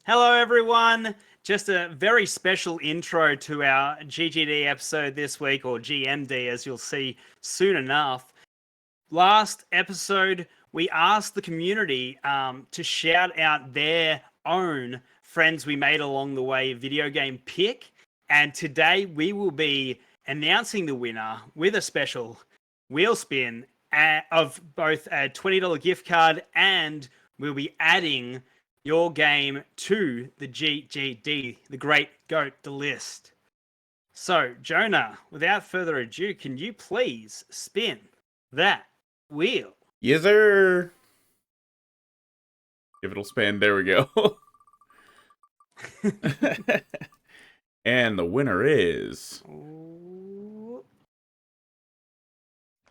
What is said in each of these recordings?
Hello, everyone. Just a very special intro to our GGD episode this week, or GMD, as you'll see soon enough. Last episode, we asked the community to shout out their own friends we made along the way video game pick. And today we will be announcing the winner with a special wheel spin of both a $20 gift card, and we'll be adding your game to the GGD, the Great Goat, the list. So, Jonah, without further ado, can you please spin that wheel? Yes, sir. If it'll spin, there we go. And the winner is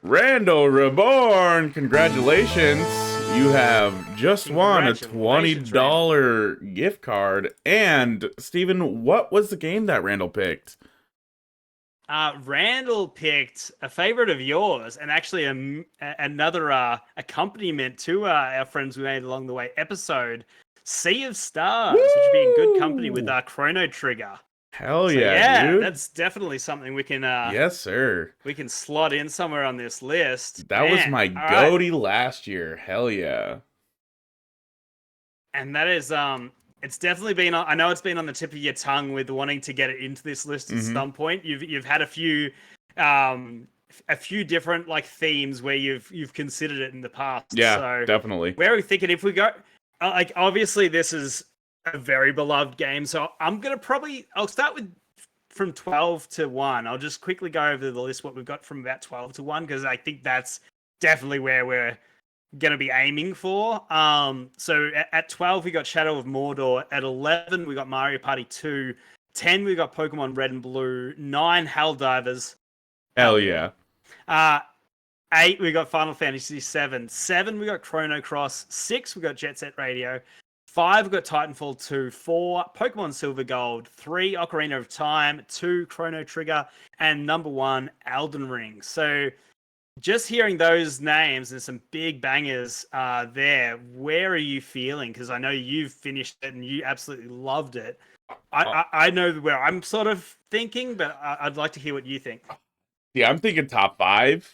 Randall Reborn. Congratulations. You have just won a $20 gift card. And, Steven, what was the game that Randall picked? Randall picked a favorite of yours, and actually another accompaniment to our friends we made along the way episode, Sea of Stars, which would be in good company with Chrono Trigger. Hell yeah, dude. That's definitely something we can yes, sir. We can slot in somewhere on this list. That was my goatee last year. Hell yeah. And that is it's definitely been I know it's been on the tip of your tongue with wanting to get it into this list at some point. You've had a few different like themes where you've considered it in the past. Yeah, so definitely. Where are we thinking if we go like obviously this is a very beloved game, so I'll start with from 12 to 1. I'll just quickly go over the list what we've got from about 12 to 1 because I think that's definitely where we're going to be aiming for. So at 12 we got Shadow of Mordor, at 11 we got Mario Party 2, 10 we got Pokemon Red and Blue, 9 Helldivers. Hell yeah. 8 we got Final Fantasy 7, 7 we got Chrono Cross, 6 we got Jet Set Radio, 5 we got Titanfall 2, 4 Pokemon Silver Gold, 3 Ocarina of Time, 2 Chrono Trigger, and number 1 Elden Ring. So just hearing those names and some big bangers there, where are you feeling? Because I know you've finished it and you absolutely loved it. I know where I'm sort of thinking, but I'd like to hear what you think. Yeah, I'm thinking top 5.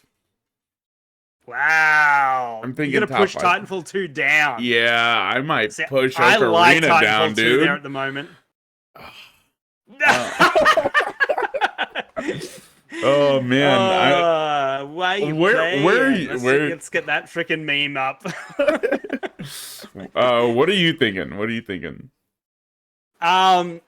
Wow. I'm thinking you're gonna push Titanfall 2 down. Yeah, I might push Ocarina Titanfall down, 2 dude. There at the moment. Oh man! Where are you? Let's get that freaking meme up. What are you thinking? I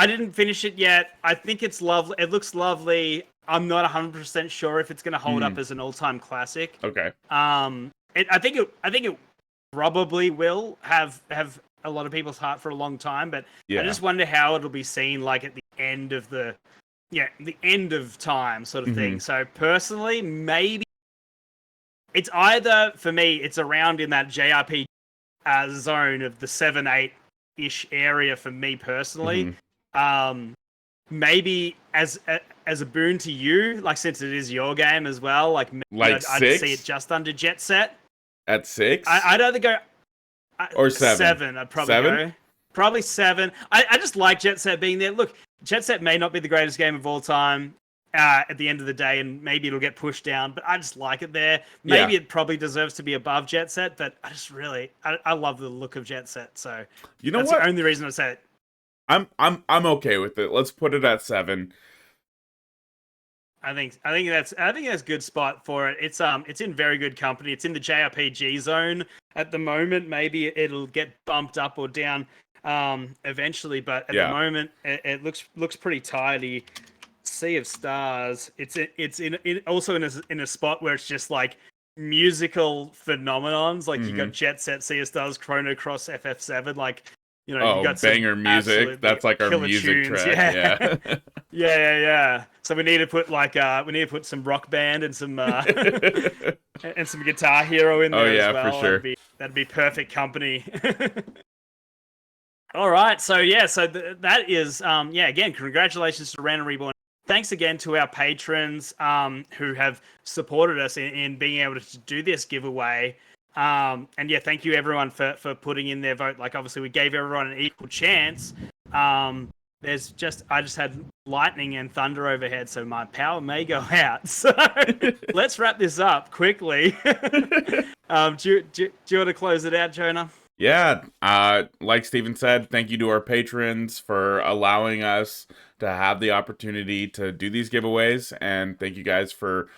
didn't finish it yet. I think it's lovely. It looks lovely. I'm not 100% sure if it's going to hold up as an all-time classic. Okay. I think it probably will have a lot of people's heart for a long time, but I just wonder how it'll be seen like at the end of the end of time sort of thing. So personally, maybe it's either for me, it's around in that JRPG zone of the 7-8-ish area for me personally. Maybe as a boon to you, like since it is your game as well, like I'd see it just under Jet Set. At 6? I'd either go or 7. 7, I'd probably go. Probably 7. I just like Jet Set being there. Look, Jet Set may not be the greatest game of all time at the end of the day, and maybe it'll get pushed down, but I just like it there. Maybe it probably deserves to be above Jet Set, but I just really I love the look of Jet Set. So that's the only reason I say it. I'm okay with it. Let's put it at 7. I think that's a good spot for it. It's in very good company. It's in the JRPG zone at the moment. Maybe it'll get bumped up or down eventually, but at the moment it looks pretty tidy. Sea of Stars. It's also in a spot where it's just like musical phenomenons. Like you got Jet Set, Sea of Stars, Chrono Cross, FF7. Like you got banger music. That's like our music tunes. track. Yeah. yeah. So we need to put some Rock Band and some and some Guitar Hero in there as well. For sure. That'd be perfect company. All right, so that is again, congratulations to Random Reborn. Thanks again to our patrons who have supported us in being able to do this giveaway. And yeah, thank you everyone for putting in their vote. Like, obviously, we gave everyone an equal chance. I just had lightning and thunder overhead, so my power may go out. So let's wrap this up quickly. Do you want to close it out, Jonah? Yeah, like Steven said, thank you to our patrons for allowing us to have the opportunity to do these giveaways, and thank you guys for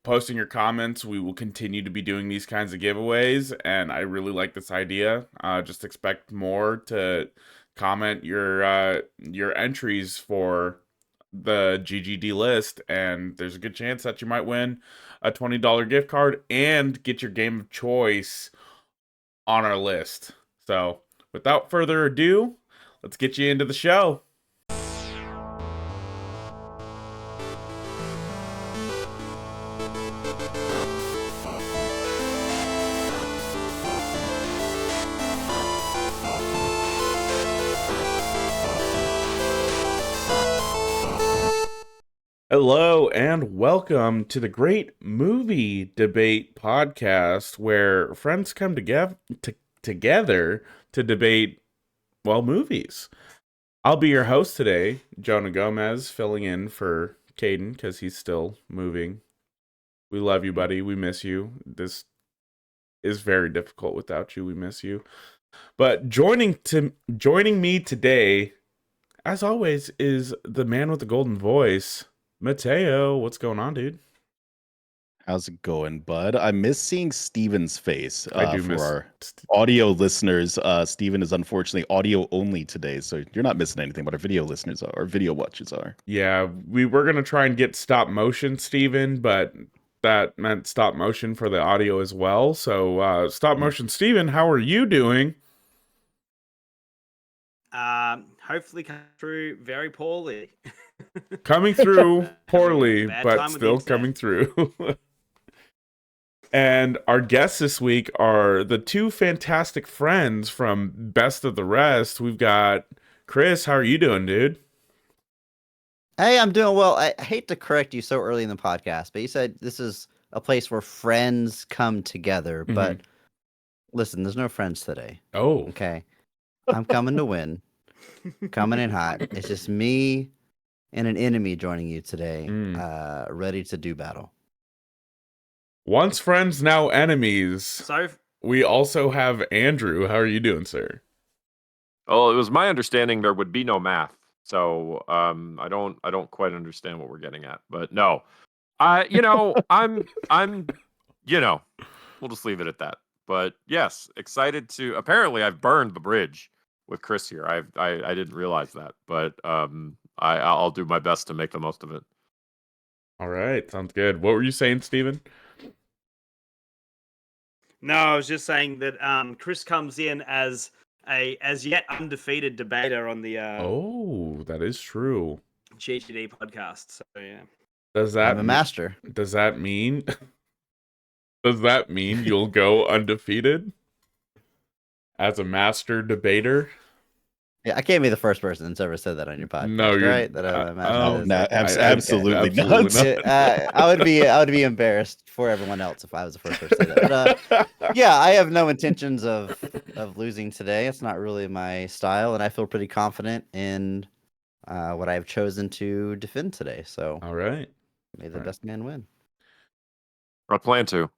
posting your comments. We will continue to be doing these kinds of giveaways, and I really like this idea. Just expect more to comment your entries for the GGD list, and there's a good chance that you might win a $20 gift card and get your game of choice on our list. So without further ado, let's get you into the show. Hello and welcome to the Great Movie Debate Podcast, where friends come together to debate, well, movies. I'll be your host today, Jonah Gomez, filling in for Caden because he's still moving. We love you, buddy. We miss you. This is very difficult without you. We miss you. But joining me today, as always, is the man with the golden voice, Mateo. What's going on, dude? How's it going, bud? I miss seeing Steven's face. I do for miss our audio listeners. Steven is unfortunately audio only today, so you're not missing anything, but our video listeners are, our video watchers are. Yeah, we were going to try and get stop motion, Steven, but that meant stop motion for the audio as well. So, stop motion, Steven, how are you doing? Hopefully come through very poorly. Coming through poorly, Bad but time with the still internet. coming through. And our guests this week are the two fantastic friends from Best of the Rest. We've got Chris. How are you doing, dude? Hey, I'm doing well. I hate to correct you so early in the podcast, but you said this is a place where friends come together. But listen, there's no friends today. Oh, Okay. I'm coming to win. Coming in hot. It's just me and an enemy joining you today, ready to do battle. once friends, now enemies. So We also have Andrew. How are you doing, sir? Well, it was my understanding there would be no math, so I don't quite understand what we're getting at. But no, I'm we'll just leave it at that. But yes, excited to. Apparently, I've burned the bridge with Chris here. I didn't realize that, but I'll do my best to make the most of it. All right, sounds good. What were you saying, Steven? no, I was just saying that Chris comes in as a as yet undefeated debater on the Oh, that is true. GGD podcast. So yeah. Does that I'm a master. Does that mean you'll go undefeated as a master debater? Yeah, I can't be the first person that's ever said that on your podcast. No, you're right? That I'm a master. No, absolutely absolutely not. not. I would be embarrassed for everyone else if I was the first person to say that. But, yeah, I have no intentions of losing today. It's not really my style, and I feel pretty confident in what I've chosen to defend today. So All right. may the Right. best man win. I plan to.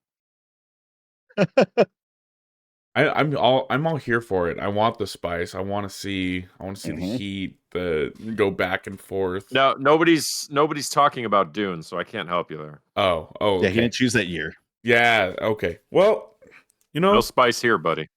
I'm all here for it. I want the spice. I want to see the heat, the go back and forth. No, nobody's talking about Dune, so I can't help you there. Oh, Yeah, okay. he didn't choose that year. Yeah, okay. Well, No spice here, buddy.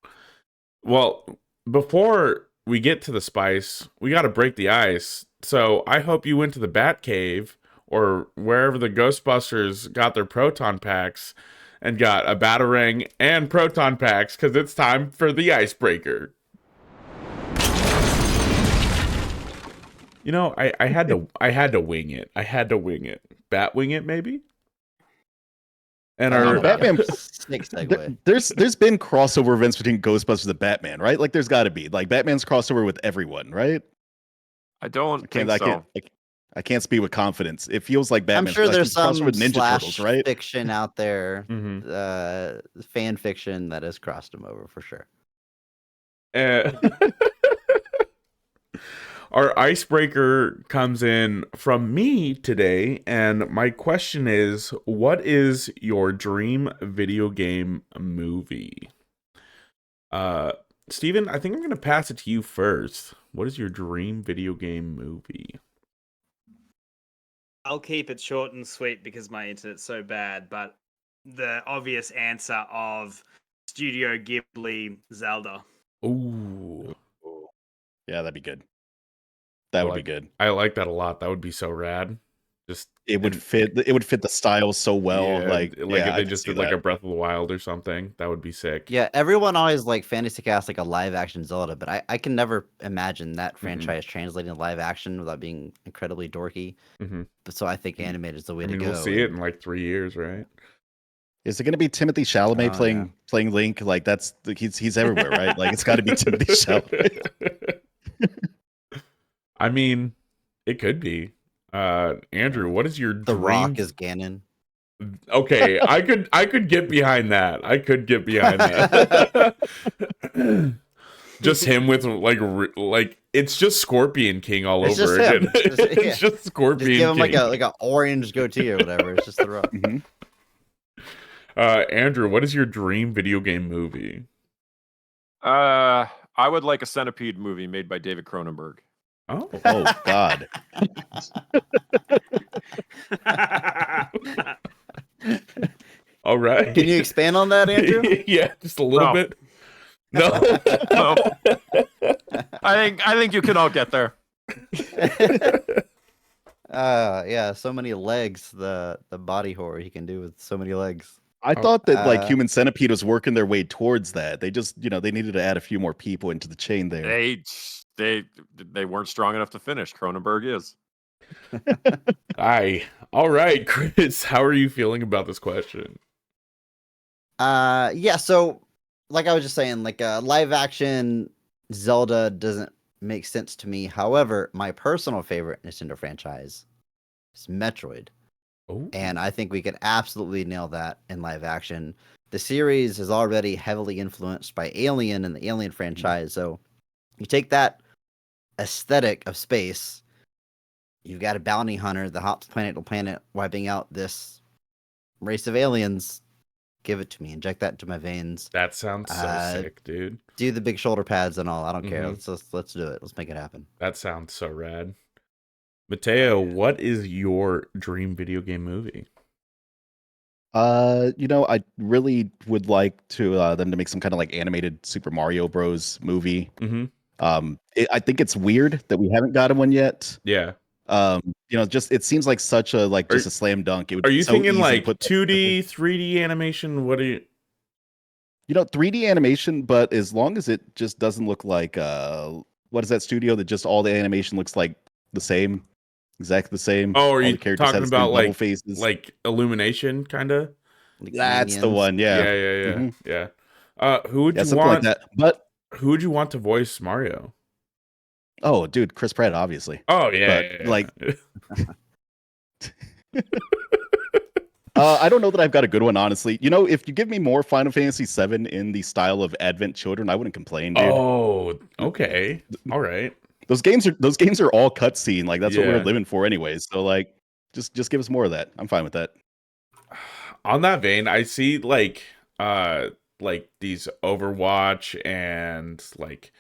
well, before we get to the spice, we got to break the ice. So I hope you went to the Bat Cave or wherever the Ghostbusters got their proton packs and got a Batarang and proton packs, because it's time for the icebreaker. I had to wing it. Bat wing it, maybe. And our Batman. Snake segue. There's been crossover events between Ghostbusters and Batman, right? Like there's got to be. Like Batman's crossover with everyone, right? I don't think I so. can't, I can't speak with confidence. It feels like I'm Batman. sure like there's he's crossed some with Ninja Turtles, slash right? fiction out there, Mhm. fan fiction that has crossed him over for sure. Uh, our icebreaker comes in from me today, and my question is, what is your dream video game movie? Steven, I think I'm going to pass it to you first. What is your dream video game movie? I'll keep it short and sweet because my internet's so bad, but the obvious answer of Studio Ghibli Zelda. Ooh, Yeah, that'd be good. That would be like, good. I like that a lot. That would be so rad. Just It would and- fit. It would fit the style so well. yeah, Like if I they could just see did like that. a Breath of the Wild or something, that would be sick. Yeah, everyone always like fantasy cast like a live action Zelda, but I can never imagine that franchise translating to live action without being incredibly dorky. Mm-hmm. But so I think animated is the way I to mean, go. we'll see it in like 3 years, right? Is it going to be Timothy Chalamet Oh, yeah. playing Link? Like he's everywhere, right? Like it's got to be Timothy Chalamet. I mean, it could be. Andrew, what is your The dream? Rock is Ganon. Okay, I could get behind that. I could get behind that. Just him with like it's just Scorpion King all It's over just him. again. It's just- yeah. It's just Scorpion Just give him King. like a orange goatee or whatever. It's just the Rock. Mhm. Andrew, what is your dream video game movie? I would like a Centipede movie made by David Cronenberg. Oh, Oh God. all right. Can you expand on that, Andrew? Yeah, just a little No. bit. No. No. I think you can all get there. Yeah, so many legs. The body horror he can do with so many legs. I thought that like Uh, Human Centipede was working their way towards that. They just, they needed to add a few more people into the chain there. They weren't strong enough to finish. Cronenberg is. All right, Chris, how are you feeling about this question? Yeah, so like I was just saying, like live action Zelda doesn't make sense to me. However, my personal favorite Nintendo franchise is Metroid. Oh, And I think we could absolutely nail that in live action. The series is already heavily influenced by Alien and the Alien franchise. So you take that aesthetic of space, you've got a bounty hunter that hops planet to planet, wiping out this race of aliens. Give it to me. Inject that into my veins. that sounds so sick, dude. Do the big shoulder pads and all. I don't care. Mhm. Let's do it. Let's make it happen. That sounds so rad. Mateo, what is your dream video game movie? I really would like to them to make some kind of like animated Super Mario Bros. Movie. Mm-hmm. I think it's weird that we haven't gotten one yet. Yeah. Just it seems like such a like just a slam dunk. It would Are be you so thinking easy to like put that 2D, 3D animation? What are you? 3D animation, but as long as it just doesn't look like what is that studio that just all the animation looks like the same, exactly the same. Oh, are All you the characters talking have the same about level faces? like Illumination, kind of? Like That's the Minions. one, yeah. Yeah. Mhm. Yeah. Who would Yeah, you something want? like that. But Who would you want to voice Mario? oh, dude, Chris Pratt, obviously. Oh yeah, But, yeah. like- I don't know that I've got a good one, honestly. If you give me more Final Fantasy VII in the style of Advent Children, I wouldn't complain, dude. Oh, okay, all right. Those games are all cutscene. Like that's what Yeah. we're living for, anyways. So like, just give us more of that. I'm fine with that. On that vein, I see like these Overwatch and like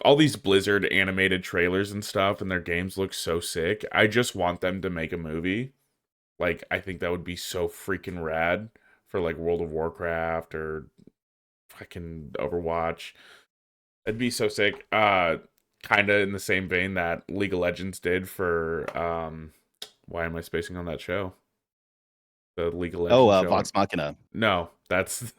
all these Blizzard animated trailers and stuff, and their games look so sick. I just want them to make a movie. Like, I think that would be so freaking rad for like World of Warcraft or fucking Overwatch. It'd be so sick. Kind of in the same vein that League of Legends did for why am I spacing on that show? The League of Legends show. Vox Machina. No, that's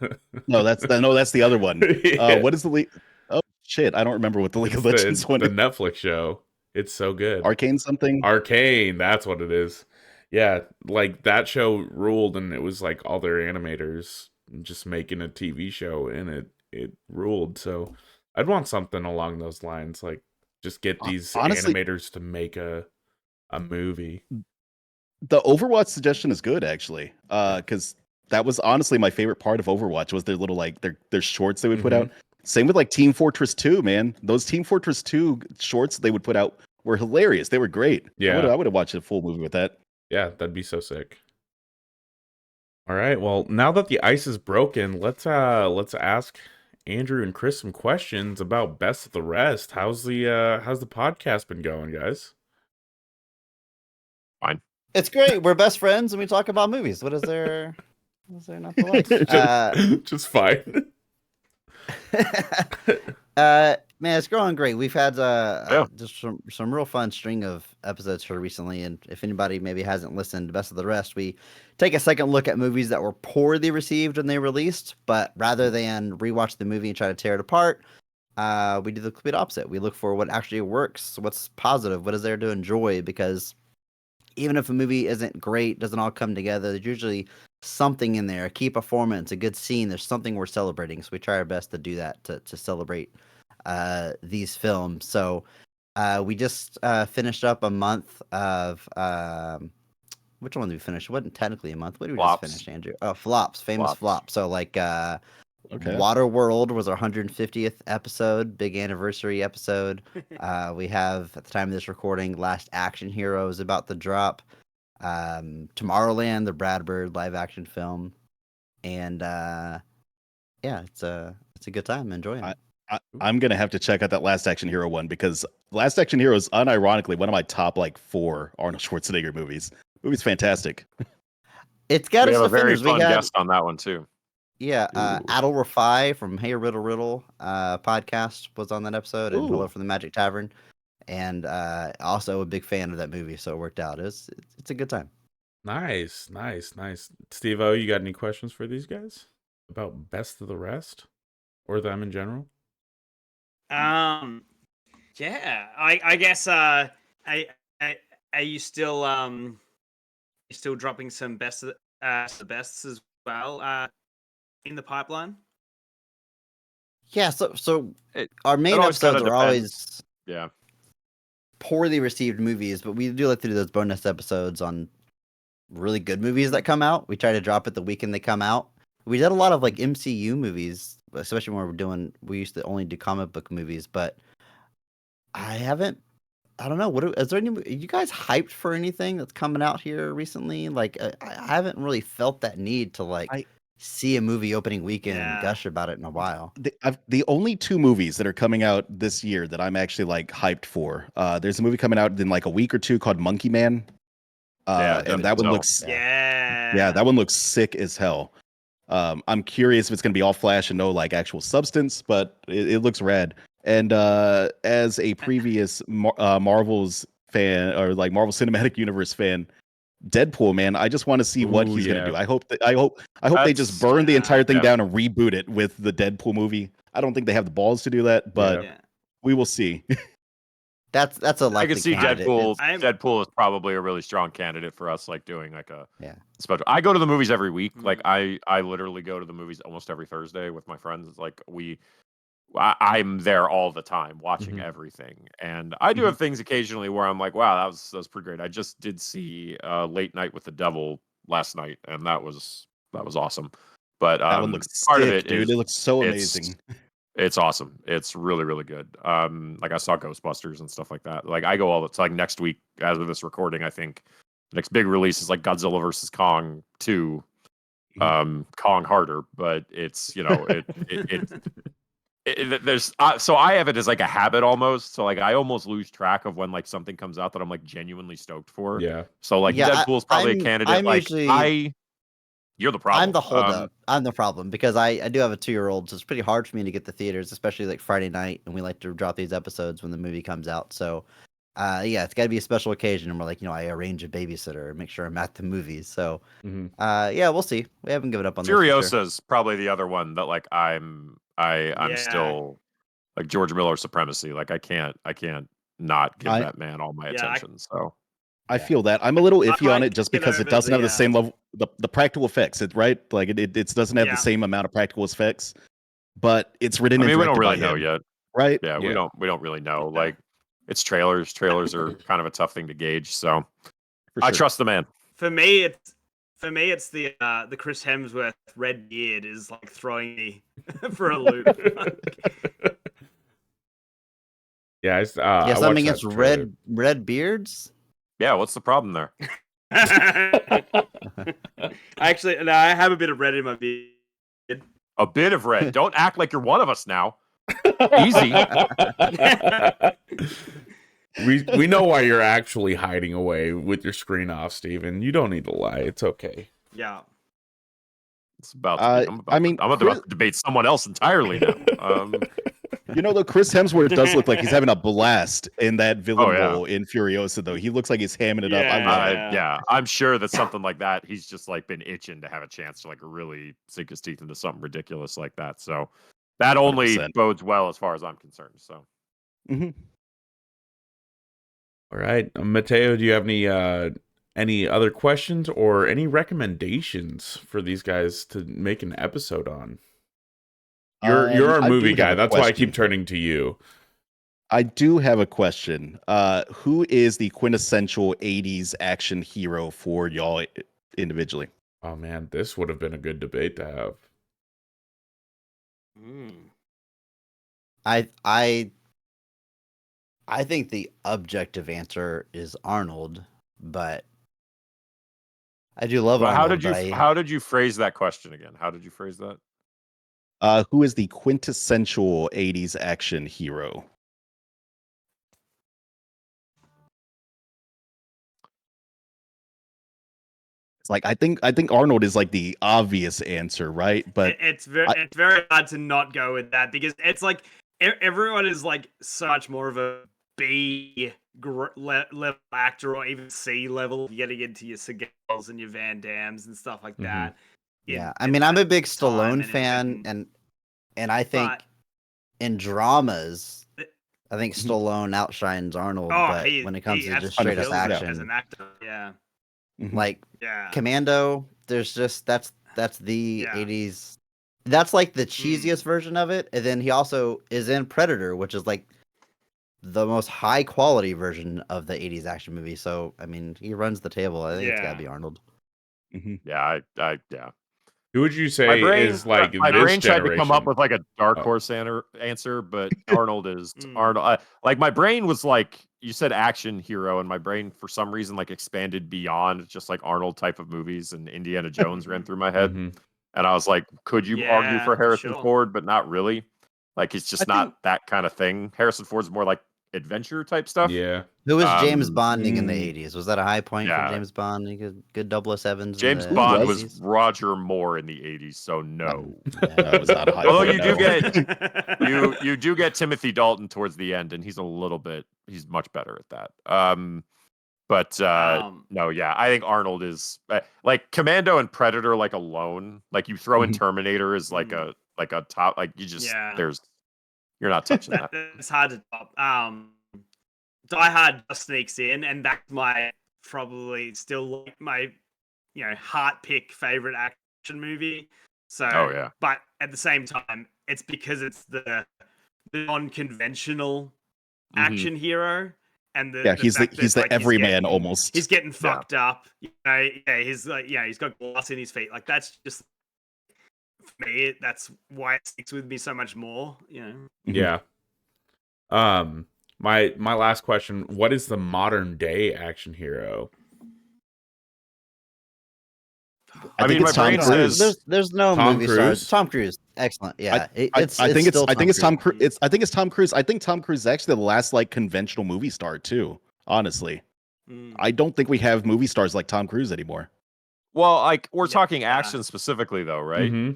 No, that's the other one. Yeah. What is the League? Oh shit, I don't remember what the League It's of Legends one the is. Netflix show. It's so good. Arcane something. Arcane, that's what it is. Yeah, like that show ruled, and it was like all their animators just making a TV show, and it ruled. So I'd want something along those lines, like just get these Honestly- animators to make a a movie. The Overwatch suggestion is good actually, because that was honestly my favorite part of Overwatch was their little like their shorts they would put out. Same with like Team Fortress 2, man. Those Team Fortress 2 shorts they would put out were hilarious. They were great. Yeah. I would have watched a full movie with that. Yeah, that'd be so sick. All right. Well, now that the ice is broken, let's ask Andrew and Chris some questions about Best of the Rest. How's the podcast been going, guys? Fine. It's great. We're best friends and we talk about movies. What is there not to like? Just fine. Man, it's growing great. We've had just some real fun string of episodes here recently, and if anybody maybe hasn't listened to Best of the Rest, we take a second look at movies that were poorly received when they released, but rather than rewatch the movie and try to tear it apart, we do the complete opposite. We look for what actually works, what's positive, what is there to enjoy, because even if a movie isn't great, doesn't all come together, there's usually something in there, a key performance, a good scene, there's something we're celebrating. So we try our best to do that, to celebrate these films. So we just finished up a month of which one did we finish? It wasn't technically a month. What did we just finish, Andrew? Oh, Flops, famous Flops. So like Waterworld was our 150th episode, big anniversary episode. We have, at the time of this recording, Last Action Hero is about to drop. Tomorrowland, the Brad Bird live action film, and yeah, it's a good time. Enjoying it. I'm gonna have to check out that Last Action Hero one because Last Action Hero is unironically one of my top like 4 Arnold Schwarzenegger movies. The movie's fantastic. It's got we its have a very defenders. fun guest on that one too. Yeah, Adil Rafai from Hey Riddle Riddle podcast was on that episode, and Hello from the Magic Tavern, and also a big fan of that movie, so it worked out. It's a good time. Nice. Steve-O, you got any questions for these guys about Best of the Rest or them in general? Yeah, I guess are you still dropping some best of the bests as well in the pipeline? Yeah, so our main episodes are always poorly received movies, but we do like to do those bonus episodes on really good movies that come out. We try to drop it the weekend they come out. We did a lot of like MCU movies, especially when we used to only do comic book movies, but I don't know. Is there are you guys hyped for anything that's coming out here recently? Like, I haven't really felt that need to see a movie opening weekend and gush about it in a while. The only 2 movies that are coming out this year that I'm actually like hyped for. There's a movie coming out in like a week or 2 called Monkey Man. And that one looks that one looks sick as hell. I'm curious if it's gonna be all flash and no like actual substance, but it looks rad. And as a previous Marvel's fan or like Marvel Cinematic Universe fan, Deadpool, man, I just want to see what he's gonna do. I hope they just burn the entire thing down and reboot it with the Deadpool movie. I don't think they have the balls to do that, but we will see. That's a likely I can see candidate. Deadpool is probably a really strong candidate for us, like doing like a special. I go to the movies every week. Like I literally go to the movies almost every Thursday with my friends. Like I'm there all the time watching everything, and I do have things occasionally where I'm like, wow, that was pretty great. I just did see Late Night with the Devil last night, and that was awesome. But that one looks part sick, of it, dude. It looks so amazing. It's awesome. It's really, really good. Like I saw Ghostbusters and stuff like that. Like I go it's like next week as of this recording, I think the next big release is like Godzilla versus Kong 2. Kong harder, but it's, there's so I have it as like a habit almost. So like I almost lose track of when like something comes out that I'm like genuinely stoked for. Yeah. So like Deadpool's probably a candidate. You're the problem. I'm the holdup. I'm the problem because I do have a 2-year-old, so it's pretty hard for me to get to theaters, especially like Friday night, and we like to drop these episodes when the movie comes out. So, it's got to be a special occasion, and we're like, I arrange a babysitter and make sure I'm at the movies. So, we'll see. We haven't given up on Furiosa's probably the other one that like I'm still like George Miller supremacy. Like I can't not give that man all my attention. I feel that I'm a little iffy on it just because it doesn't have the same level, the practical effects. Right? Like it doesn't have the same amount of practical effects, but it's written. I mean, we don't really know yet, right? Yeah, we don't really know. Like it's trailers. Trailers are kind of a tough thing to gauge. So For I sure. trust the man. For me, it's the Chris Hemsworth red beard is like throwing me for a loop. Yeah, You I have something watched against that trailer. red beards? Yeah, what's the problem there? Actually, no, I have a bit of red in my beard. A bit of red. Don't act like you're one of us now. Easy. We know why you're actually hiding away with your screen off, Steven. You don't need to lie. It's okay. Yeah. It's about. I'm about to debate someone else entirely now. You know, though, Chris Hemsworth does look like he's having a blast in that villain yeah. role in Furiosa, though. He looks like he's hamming it up. I love it. Yeah, I'm sure that something like that, he's just like been itching to have a chance to like really sink his teeth into something ridiculous like that. So that only 100%. bodes well as far as I'm concerned. So Mm-hmm. All right, Mateo, do you have any other questions or any recommendations for these guys to make an episode on? You're our I movie do guy. have a That's why I question. keep turning to you. I do have a question. Who is the quintessential 80s action hero for y'all individually? Oh man, this would have been a good debate to have. I think the objective answer is Arnold, but I do love But Arnold. how did you phrase that question again? How did you phrase that? Who is the quintessential 80s action hero? It's like I think Arnold is like the obvious answer, right? But it's very hard to not go with that because it's like everyone is like so much more of a B level actor or even C level, getting into your Segals and your Van Dams and stuff like that. Yeah, I mean, I'm a big Stallone fan, and I think in dramas, I think Stallone outshines Arnold. But when it comes to just straight up action, as an actor, yeah, like Commando, there's just that's the 80s. That's like the cheesiest version of it, and then he also is in Predator, which is like the most high quality version of the 80s action movie. So I mean, he runs the table. I think it's gotta be Arnold. Yeah, yeah. Who would you say is like my this brain tried to come up generation? with like a dark horse answer, but Arnold is Arnold. Like my brain was like you said action hero, and my brain for some reason like expanded beyond just like Arnold type of movies, and Indiana Jones ran through my head, and I was like, could you argue for Harrison Ford, but not really? Like he's just not that kind of thing. Harrison Ford's more like adventure type stuff. Yeah. Who was James Bonding in the 80s? Was that a high point for James Bond? Good 007s. James Bond was Roger Moore in the 80s, so no. That was not a high Although point, you do get Timothy Dalton towards the end, and he's much better at that. No, yeah, I think Arnold is like Commando and Predator like alone. Like you throw in Terminator as like a top, like you just you're not touching that. It's hard to top. Die Hard just sneaks in, and that's my probably still my heart pick favorite action movie. So, but at the same time, it's because it's the non-conventional action hero, and he's the everyman almost. He's getting fucked up. He's like he's got glass in his feet. Like that's just for me. That's why it sticks with me so much more. Yeah. My last question: what is the modern day action hero? I think it's Tom Cruise. There's no movie stars. Tom Cruise, excellent. Yeah, I think it's Tom Cruise. I think Tom Cruise is actually the last like conventional movie star too. Honestly, I don't think we have movie stars like Tom Cruise anymore. Well, like we're talking action specifically, though, right?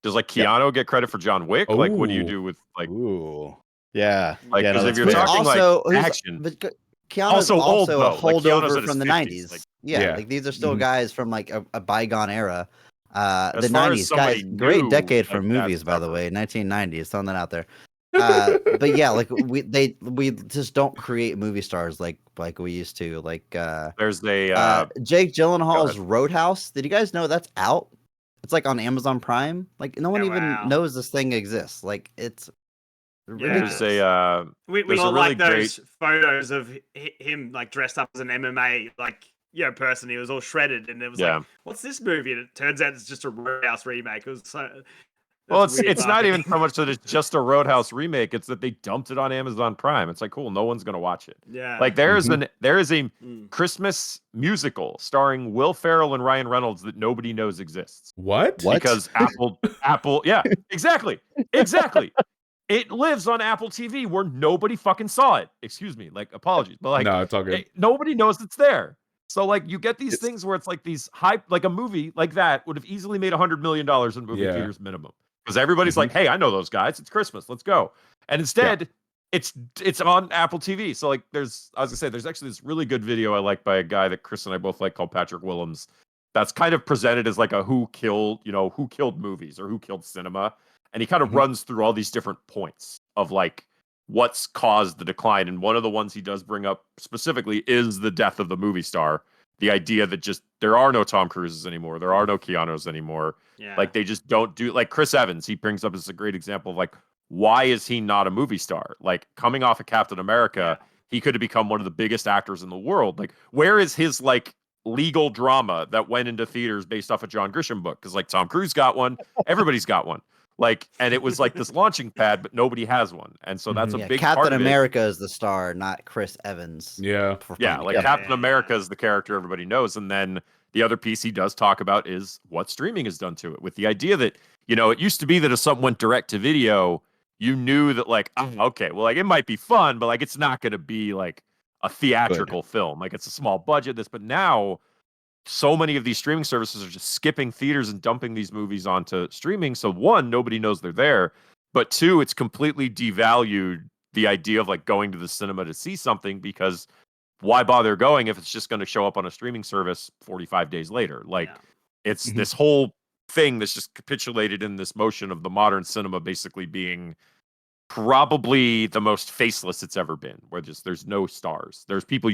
Does like Keanu get credit for John Wick? Like, what do you do with like? Yeah, like because if you're talking like action, but Keanu's also a holdover from the 90s. Like, like these are still guys from like a bygone era. The 90s, guys, great decade for movies, by the way. 1990s, throwing that out there. But yeah, like we just don't create movie stars like we used to. Like there's a Jake Gyllenhaal's Roadhouse. Did you guys know that's out? It's like on Amazon Prime. Like no one even knows this thing exists. Like it's There's a we there's all a really like those photos of him like dressed up as an MMA person. He was all shredded, and it was like, what's this movie? And it turns out it's just a Roadhouse remake. It was so. Well, it's not even so much that it's just a Roadhouse remake. It's that they dumped it on Amazon Prime. It's like, cool, no one's gonna watch it. Yeah. Like there is a Christmas musical starring Will Ferrell and Ryan Reynolds that nobody knows exists. What? Because Apple, yeah, exactly. It lives on Apple TV where nobody fucking saw it. Excuse me, like apologies, but like no, it's all good. Nobody knows it's there. So like you get these things where it's like these hype, like a movie like that would have easily made $100 million in movie theaters minimum. Because everybody's like, hey, I know those guys. It's Christmas. Let's go. And instead, it's on Apple TV. So like there's actually this really good video I like by a guy that Chris and I both like called Patrick Willems. That's kind of presented as like a who killed movies or who killed cinema. And he kind of runs through all these different points of like what's caused the decline. And one of the ones he does bring up specifically is the death of the movie star. The idea that just there are no Tom Cruises anymore. There are no Keanu's anymore. Yeah. Like they just don't do like Chris Evans. He brings up as a great example of like, why is he not a movie star? Like coming off of Captain America, he could have become one of the biggest actors in the world. Like where is his like legal drama that went into theaters based off a John Grisham book? Because like Tom Cruise got one. Everybody's got one. Like, and it was like this launching pad, but nobody has one. And so that's a big Captain part of America is the star, not Chris Evans. Yeah. Like Captain America is the character everybody knows. And then the other piece he does talk about is what streaming has done to it, with the idea that, it used to be that if something went direct to video, you knew that like, okay, well, like it might be fun, but like it's not going to be like a theatrical film. Like it's a small budget, but now so many of these streaming services are just skipping theaters and dumping these movies onto streaming. So one, nobody knows they're there, but two, it's completely devalued the idea of like going to the cinema to see something, because why bother going if it's just going to show up on a streaming service 45 days later? Like it's this whole thing that's just capitulated in this motion of the modern cinema basically being probably the most faceless it's ever been, where just there's no stars. There's people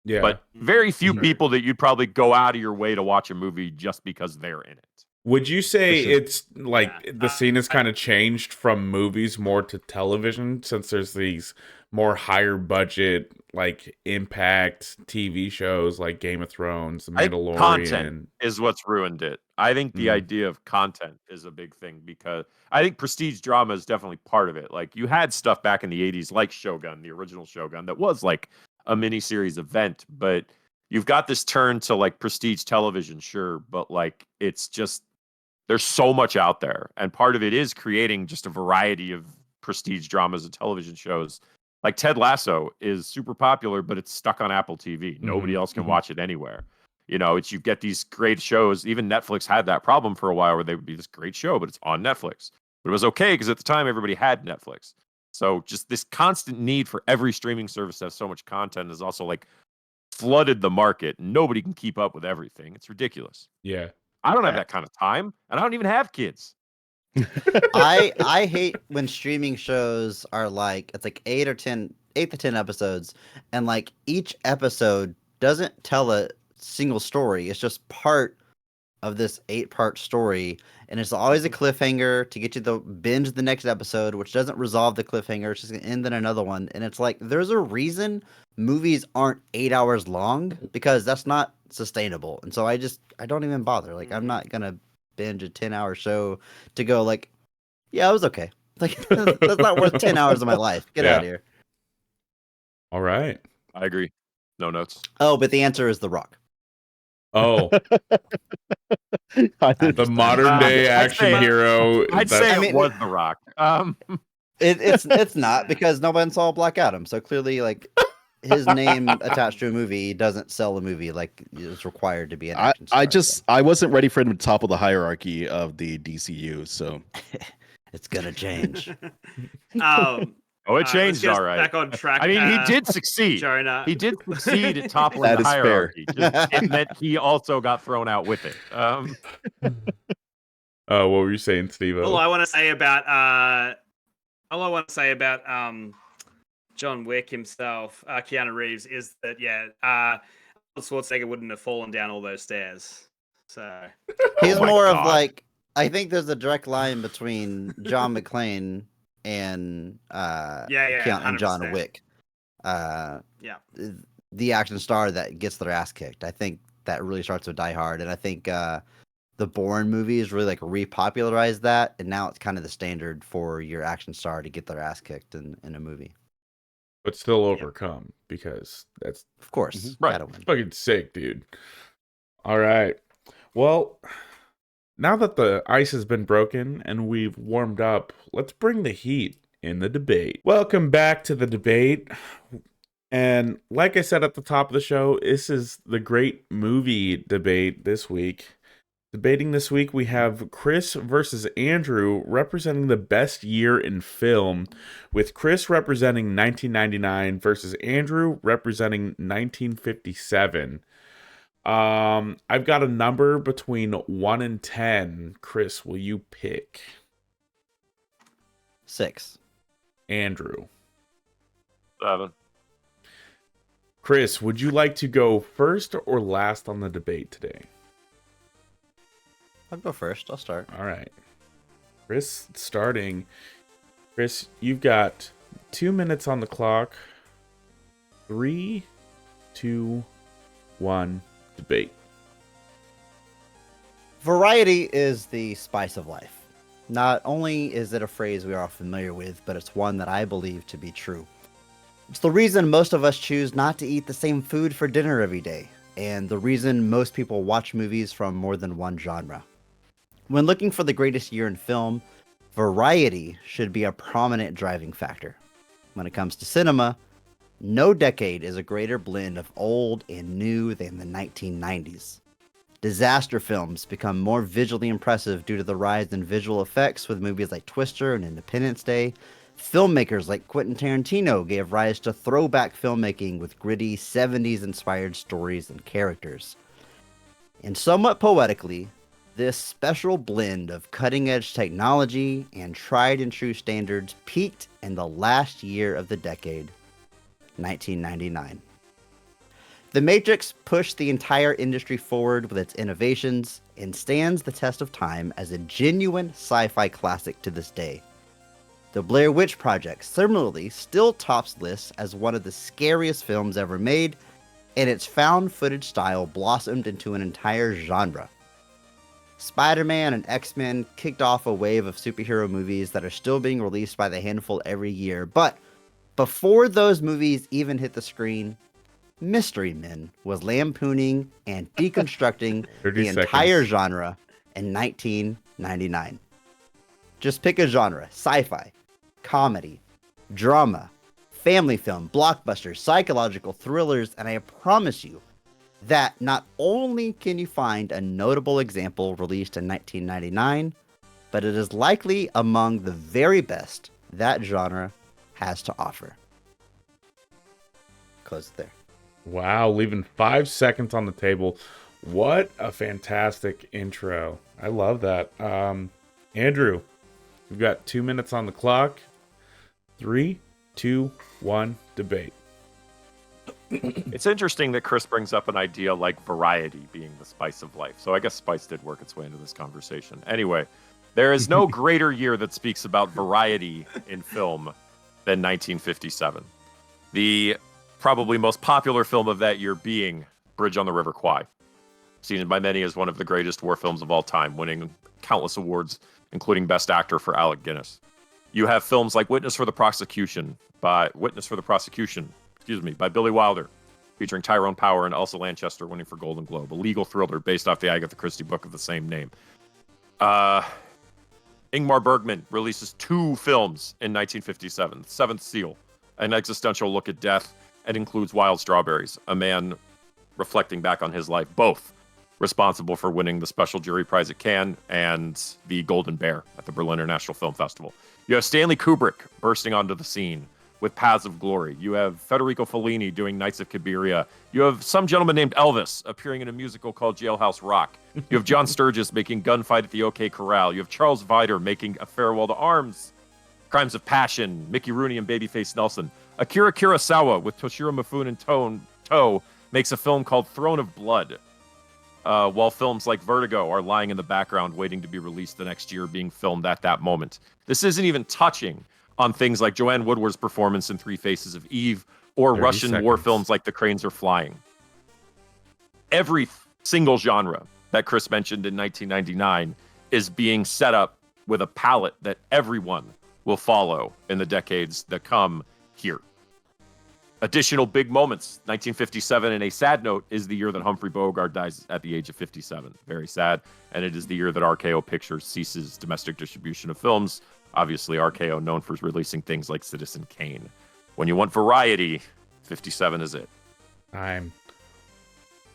but very few people that you'd probably go out of your way to watch a movie just because they're in it. Would you say it's like the scene has kind of changed from movies more to television, since there's these more higher budget, like impact TV shows like Game of Thrones, The Mandalorian? Content is what's ruined it. I think the idea of content is a big thing, because I think prestige drama is definitely part of it. Like you had stuff back in the 80s like Shogun, the original Shogun, that was like a miniseries event, but you've got this turn to like prestige television, sure, but like it's just there's so much out there, and part of it is creating just a variety of prestige dramas and television shows. Like Ted Lasso is super popular, but it's stuck on Apple TV. Nobody else can watch it anywhere. You get these great shows. Even Netflix had that problem for a while, where they would be this great show, but it's on Netflix. But it was okay because at the time everybody had Netflix. So just this constant need for every streaming service to have so much content is also like flooded the market. Nobody can keep up with everything. It's ridiculous. Yeah. I don't have that kind of time, and I don't even have kids. I hate when streaming shows are like, it's like 8 to 10 episodes, and like each episode doesn't tell a single story. It's just part of this 8-part story, and it's always a cliffhanger to get you to binge the next episode, which doesn't resolve the cliffhanger. It's just gonna end in another one, and it's like there's a reason movies aren't 8 hours long, because that's not sustainable. And so I don't even bother. Like I'm not gonna binge a 10-hour show to go like, yeah, it was okay. Like that's not worth 10 hours of my life. Get out of here. All right, I agree. No notes. Oh, but the answer is The Rock. Oh, the modern day action hero. I'd say it was The Rock. It's not, because no one saw Black Adam, so clearly like his name attached to a movie doesn't sell a movie like it's required to be an action star. I wasn't ready for him to topple the hierarchy of the DCU, so it's gonna change. It changed, all right. Back on track. I mean, he did succeed. Jonah. He did succeed at toppling the hierarchy. It meant he also got thrown out with it. What were you saying, Steve? All I want to say about John Wick himself, Keanu Reeves, is that Schwarzenegger wouldn't have fallen down all those stairs. So he's more of like, I think there's a direct line between John McClane and yeah, and John 100%. Wick. Yeah. The action star that gets their ass kicked. I think that really starts with Die Hard, and I think the Bourne movies really like repopularized that, and now it's kind of the standard for your action star to get their ass kicked in a movie. But still overcome because that's Of course, Right. gotta win. fucking sick, dude. All right. Well, now that the ice has been broken and we've warmed up, let's bring the heat in the debate. Welcome back to the debate. And like I said at the top of the show, this is the great movie debate this week. Debating this week, we have Chris versus Andrew representing the best year in film, with Chris representing 1999 versus Andrew representing 1957. I've got a number between 1 and 10. Chris, will you pick? 6. Andrew. 7. Chris, would you like to go first or last on the debate today? I'll go first. I'll start. All right. Chris starting. Chris, you've got 2 minutes on the clock. 3, 2, 1, debate. Variety is the spice of life. Not only is it a phrase we are all familiar with, but it's one that I believe to be true. It's the reason most of us choose not to eat the same food for dinner every day, and the reason most people watch movies from more than one genre. When looking for the greatest year in film, variety should be a prominent driving factor. When it comes to cinema, no decade is a greater blend of old and new than the 1990s. Disaster films become more visually impressive due to the rise in visual effects with movies like Twister and Independence Day. Filmmakers like Quentin Tarantino gave rise to throwback filmmaking with gritty 70s-inspired stories and characters. And somewhat poetically, this special blend of cutting-edge technology and tried-and-true standards peaked in the last year of the decade, 1999. The Matrix pushed the entire industry forward with its innovations and stands the test of time as a genuine sci-fi classic to this day. The Blair Witch Project similarly still tops lists as one of the scariest films ever made, and its found footage style blossomed into an entire genre. Spider-Man and X-Men kicked off a wave of superhero movies that are still being released by the handful every year, but before those movies even hit the screen, Mystery Men was lampooning and deconstructing the entire genre in 1999. Just pick a genre: sci-fi, comedy, drama, family film, blockbusters, psychological thrillers, and I promise you that not only can you find a notable example released in 1999, but it is likely among the very best that genre has to offer. Close it there. Wow, leaving 5 seconds on the table. What a fantastic intro. I love that. Andrew, we've got 2 minutes on the clock. 3, 2, 1, debate. It's interesting that Chris brings up an idea like variety being the spice of life. So I guess spice did work its way into this conversation. Anyway, there is no greater year that speaks about variety in film than 1957. The probably most popular film of that year being Bridge on the River Kwai, seen by many as one of the greatest war films of all time, winning countless awards, including Best Actor for Alec Guinness. You have films like Witness for the Prosecution by Billy Wilder, featuring Tyrone Power and Elsa Lanchester, winning for Golden Globe, a legal thriller based off the Agatha Christie book of the same name. Ingmar Bergman releases 2 films in 1957, Seventh Seal, an existential look at death, and includes Wild Strawberries, a man reflecting back on his life, both responsible for winning the Special Jury Prize at Cannes and the Golden Bear at the Berlin International Film Festival. You have Stanley Kubrick bursting onto the scene with Paths of Glory. You have Federico Fellini doing Knights of Cabiria. You have some gentleman named Elvis appearing in a musical called Jailhouse Rock. You have John Sturges making Gunfight at the OK Corral. You have Charles Vider making A Farewell to Arms, Crimes of Passion, Mickey Rooney and Babyface Nelson. Akira Kurosawa with Toshiro Mifune in tow makes a film called Throne of Blood. While films like Vertigo are lying in the background waiting to be released the next year, being filmed at that moment. This isn't even touching on things like Joanne Woodward's performance in Three Faces of Eve or Russian war films like The Cranes Are Flying. Every single genre that Chris mentioned in 1999 is being set up with a palette that everyone will follow in the decades that come here. Additional big moments. 1957, and a sad note, is the year that Humphrey Bogart dies at the age of 57. Very sad. And it is the year that RKO Pictures ceases domestic distribution of films. Obviously, RKO known for releasing things like Citizen Kane. When you want variety, 57 is it.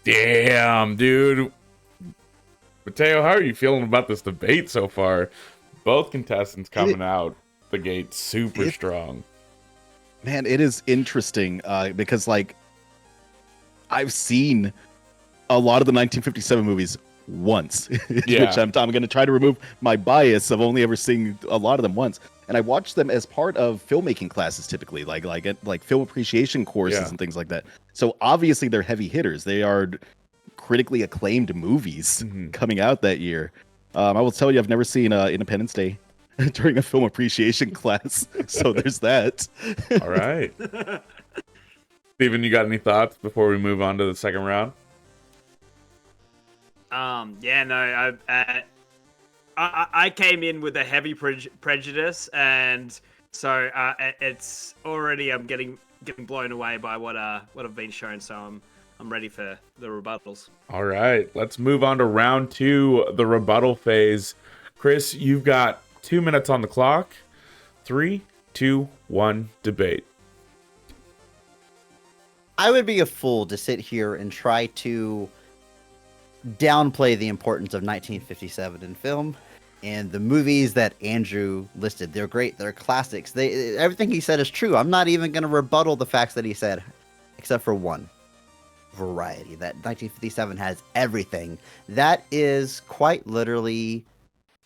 Damn, dude. Mateo, how are you feeling about this debate so far? Both contestants coming out the gate super strong. Man, it is interesting because, like, I've seen a lot of the 1957 movies once, which I'm going to try to remove my bias of only ever seeing a lot of them once. And I watched them as part of filmmaking classes, typically, like film appreciation courses and things like that. So obviously they're heavy hitters. They are critically acclaimed movies coming out that year. I will tell you, I've never seen Independence Day during a film appreciation class, so there's that. All right. Steven, you got any thoughts before we move on to the second round? I came in with a heavy prejudice, and so it's already I'm getting blown away by what I've been shown. So I'm ready for the rebuttals. All right, let's move on to round 2, the rebuttal phase. Chris, you've got 2 minutes on the clock. 3, 2, 1, debate. I would be a fool to sit here and try to downplay the importance of 1957 in film and the movies that Andrew listed. They're great. They're classics. Everything he said is true. I'm not even going to rebuttal the facts that he said, except for one. Variety. That 1957 has everything. That is quite literally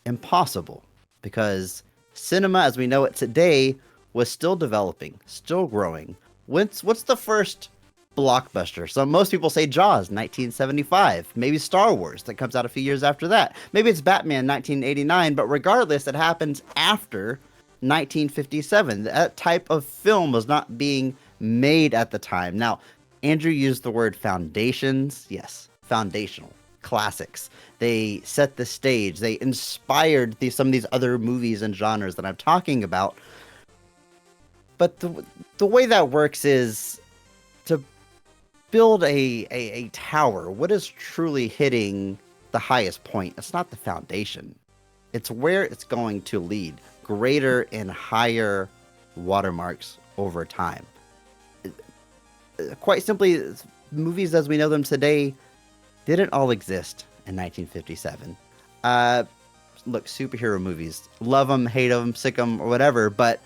impossible, because cinema as we know it today was still developing, still growing. What's the first blockbuster? So most people say Jaws, 1975. Maybe Star Wars, that comes out a few years after that. Maybe it's Batman, 1989. But regardless, it happens after 1957. That type of film was not being made at the time. Now, Andrew used the word foundations. Yes, foundational. Classics. They set the stage. They inspired some of these other movies and genres that I'm talking about. But the way that works is to build a tower. What is truly hitting the highest point? It's not the foundation. It's where it's going to lead. Greater and higher watermarks over time. Quite simply, movies as we know them today didn't all exist in 1957. Look, superhero movies, love them, hate them, sick them, or whatever, but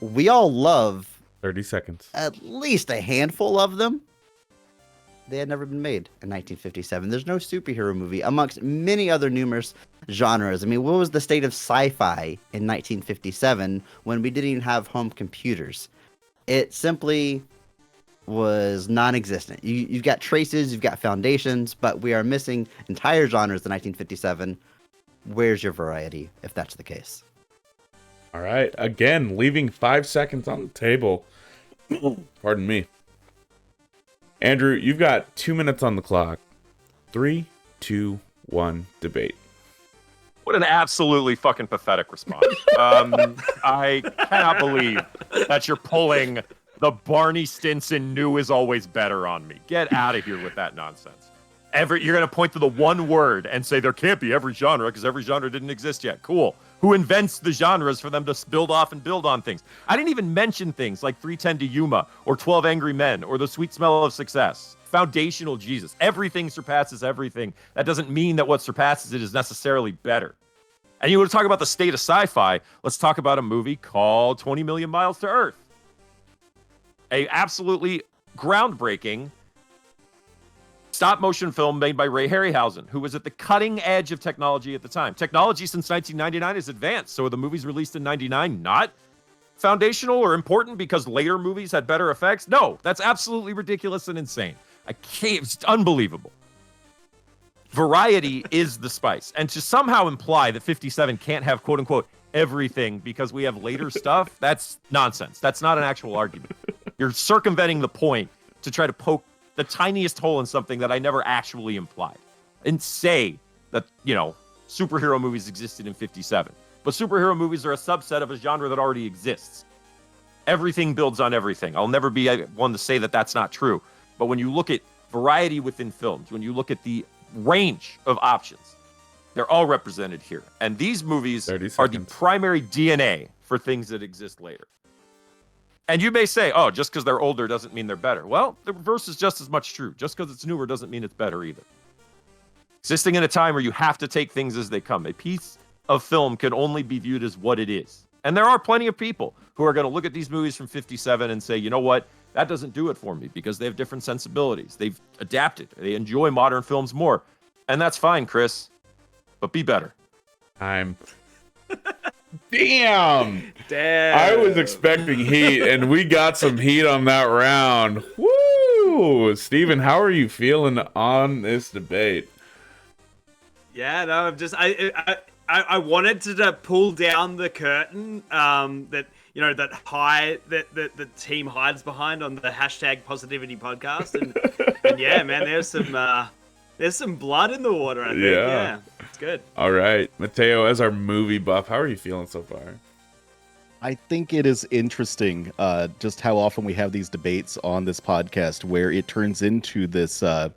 we all love 30 seconds. At least a handful of them. They had never been made in 1957. There's no superhero movie amongst many other numerous genres. I mean, what was the state of sci-fi in 1957 when we didn't even have home computers? It simply was non-existent. You've got traces, you've got foundations, but we are missing entire genres in 1957. Where's your variety, if that's the case? All right. Again, leaving 5 seconds on the table. Pardon me. Andrew, you've got 2 minutes on the clock. 3, 2, 1, debate. What an absolutely fucking pathetic response. I cannot believe that you're pulling the Barney Stinson "new is always better" on me. Get out of here with that nonsense. You're going to point to the one word and say there can't be every genre because every genre didn't exist yet. Cool. Who invents the genres for them to build off and build on things? I didn't even mention things like 3:10 to Yuma or 12 Angry Men or The Sweet Smell of Success. Foundational Jesus. Everything surpasses everything. That doesn't mean that what surpasses it is necessarily better. And you want to talk about the state of sci-fi, let's talk about a movie called 20 Million Miles to Earth. A absolutely groundbreaking stop-motion film made by Ray Harryhausen, who was at the cutting edge of technology at the time. Technology since 1999 is advanced, so are the movies released in 99 not foundational or important because later movies had better effects? No, that's absolutely ridiculous and insane. It's unbelievable. Variety is the spice. And to somehow imply that 57 can't have, quote-unquote, everything because we have later stuff, that's nonsense. That's not an actual argument. You're circumventing the point to try to poke the tiniest hole in something that I never actually implied and say that, superhero movies existed in 57. But superhero movies are a subset of a genre that already exists. Everything builds on everything. I'll never be one to say that that's not true. But when you look at variety within films, when you look at the range of options, they're all represented here. And these movies are the primary DNA for things that exist later. And you may say, oh, just because they're older doesn't mean they're better. Well, the reverse is just as much true. Just because it's newer doesn't mean it's better either. Existing in a time where you have to take things as they come. A piece of film can only be viewed as what it is. And there are plenty of people who are going to look at these movies from 57 and say, you know what? That doesn't do it for me because they have different sensibilities. They've adapted. They enjoy modern films more. And that's fine, Chris. But be better. Damn. I was expecting heat, and we got some heat on that round. Woo! Steven, how are you feeling on this debate? Yeah, no, I'm just I wanted to pull down the curtain that the team hides behind on the hashtag Positivity Podcast, and yeah, man, there's some blood in the water. I think. Yeah, it's good. All right, Mateo, as our movie buff, how are you feeling so far? I think it is interesting just how often we have these debates on this podcast where it turns into this are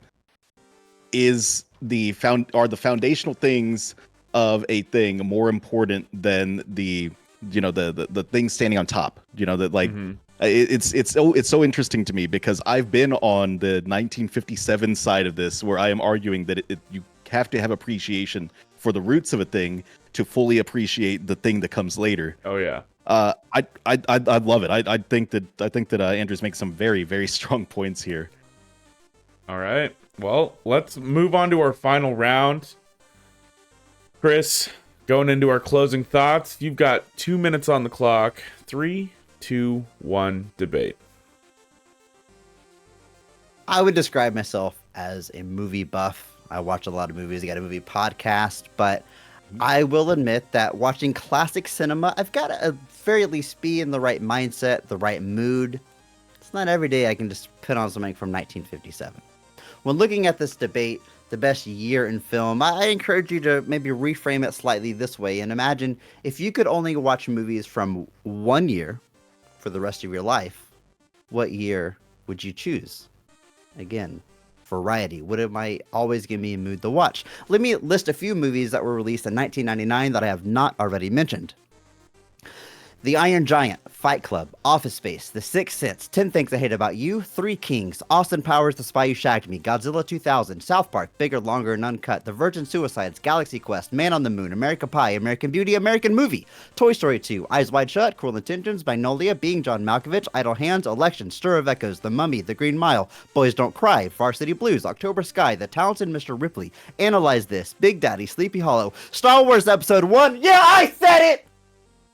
the foundational things of a thing more important than the thing standing on top, it's so interesting to me because I've been on the 1957 side of this where I am arguing that you have to have appreciation for the roots of a thing to fully appreciate the thing that comes later. Oh yeah. I love it. I think that Andrew's making some very, very strong points here. All right. Well, let's move on to our final round. Chris, going into our closing thoughts, you've got 2 minutes on the clock. 3, 2, 1, debate. I would describe myself as a movie buff. I watch a lot of movies. I got a movie podcast, but I will admit that watching classic cinema, I've got to at very least be in the right mindset, the right mood. It's not every day I can just put on something from 1957. When looking at this debate, the best year in film, I encourage you to maybe reframe it slightly this way and imagine if you could only watch movies from one year for the rest of your life, what year would you choose? Again, variety. What might always give me a mood to watch? Let me list a few movies that were released in 1999 that I have not already mentioned. The Iron Giant, Fight Club, Office Space, The Sixth Sense, 10 Things I Hate About You, Three Kings, Austin Powers, The Spy Who Shagged Me, Godzilla 2000, South Park, Bigger, Longer, and Uncut, The Virgin Suicides, Galaxy Quest, Man on the Moon, American Pie, American Beauty, American Movie, Toy Story 2, Eyes Wide Shut, Cruel Intentions, Magnolia, Being John Malkovich, Idle Hands, Election, Stir of Echoes, The Mummy, The Green Mile, Boys Don't Cry, Varsity Blues, October Sky, The Talented Mr. Ripley, Analyze This, Big Daddy, Sleepy Hollow, Star Wars Episode 1, yeah, I said it!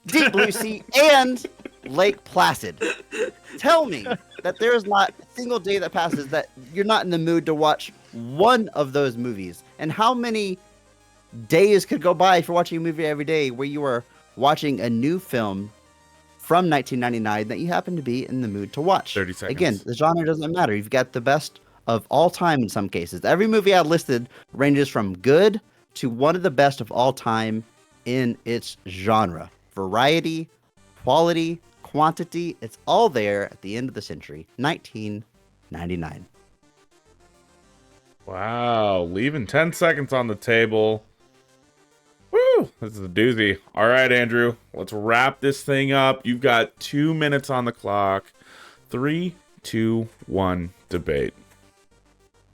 Deep Blue Sea, and Lake Placid. Tell me that there is not a single day that passes that you're not in the mood to watch one of those movies. And how many days could go by if you're watching a movie every day where you are watching a new film from 1999 that you happen to be in the mood to watch? 30 seconds. Again, the genre doesn't matter. You've got the best of all time in some cases. Every movie I listed ranges from good to one of the best of all time in its genre. Variety, quality, quantity, it's all there at the end of the century, 1999. Wow, leaving 10 seconds on the table. Woo, this is a doozy. All right, Andrew, let's wrap this thing up. You've got 2 minutes on the clock. 3, 2, 1, debate.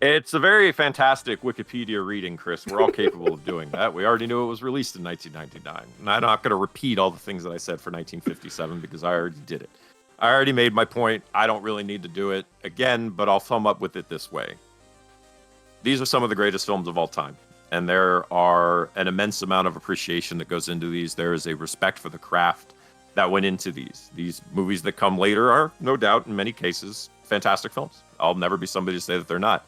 It's a very fantastic Wikipedia reading, Chris. We're all capable of doing that. We already knew it was released in 1999. And I'm not going to repeat all the things that I said for 1957 because I already did it. I already made my point. I don't really need to do it again, but I'll sum up with it this way. These are some of the greatest films of all time. And there are an immense amount of appreciation that goes into these. There is a respect for the craft that went into these. These movies that come later are, no doubt, in many cases, fantastic films. I'll never be somebody to say that they're not.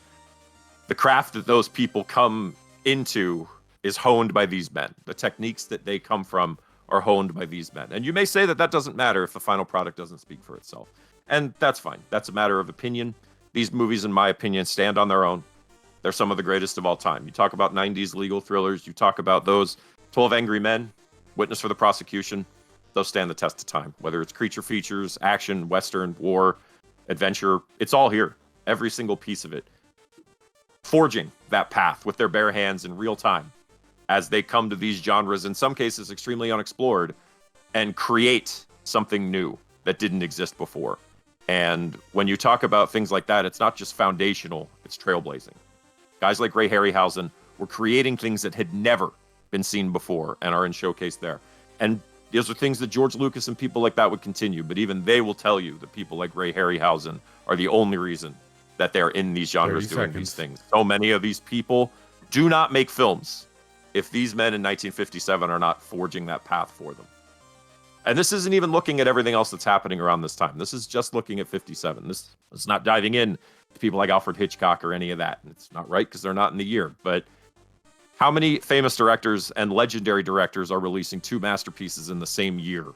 The craft that those people come into is honed by these men. The techniques that they come from are honed by these men. And you may say that that doesn't matter if the final product doesn't speak for itself. And that's fine. That's a matter of opinion. These movies, in my opinion, stand on their own. They're some of the greatest of all time. You talk about 90s legal thrillers. You talk about those 12 Angry Men, Witness for the Prosecution. They'll stand the test of time. Whether it's creature features, action, Western, war, adventure, it's all here. Every single piece of it. Forging that path with their bare hands in real time as they come to these genres, in some cases extremely unexplored, and create something new that didn't exist before. And when you talk about things like that, it's not just foundational, it's trailblazing. Guys like Ray Harryhausen were creating things that had never been seen before and are in showcase there. And those are things that George Lucas and people like that would continue, but even they will tell you that people like Ray Harryhausen are the only reason that they're in these genres doing these things. So many of these people do not make films if these men in 1957 are not forging that path for them. And this isn't even looking at everything else that's happening around this time. This is just looking at 57. This is not diving in to people like Alfred Hitchcock or any of that. And it's not right because they're not in the year. But how many famous directors and legendary directors are releasing two masterpieces in the same year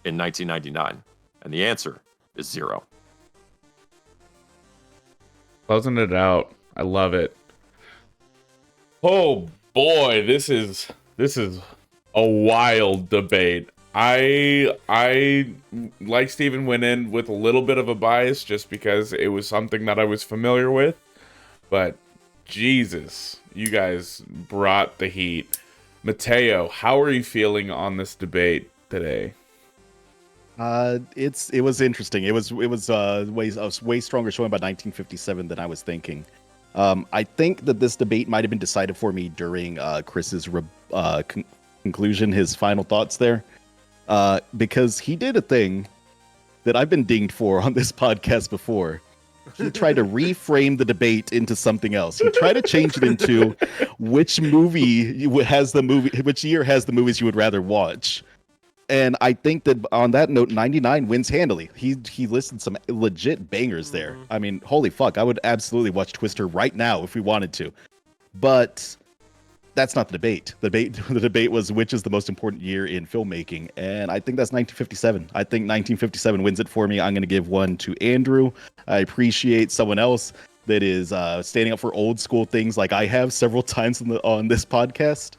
in 1999? And the answer is 0. Closing it out. I love it. Oh boy, this is a wild debate. I like Steven went in with a little bit of a bias just because it was something that I was familiar with. But Jesus, you guys brought the heat. Mateo, how are you feeling on this debate today? It was interesting. It was a way stronger showing by 1957 than I was thinking. I think that this debate might have been decided for me during Chris's conclusion, his final thoughts there, because he did a thing that I've been dinged for on this podcast before. He tried to reframe the debate into something else. He tried to change it into which year has the movies you would rather watch. And I think that on that note, 99 wins handily. He listed some legit bangers there. I mean, holy fuck, I would absolutely watch Twister right now if we wanted to. But that's not the debate. The debate was which is the most important year in filmmaking, and I think that's 1957. I think 1957 wins it for me. I'm going to give one to Andrew. I appreciate someone else that is standing up for old school things like I have several times on this podcast.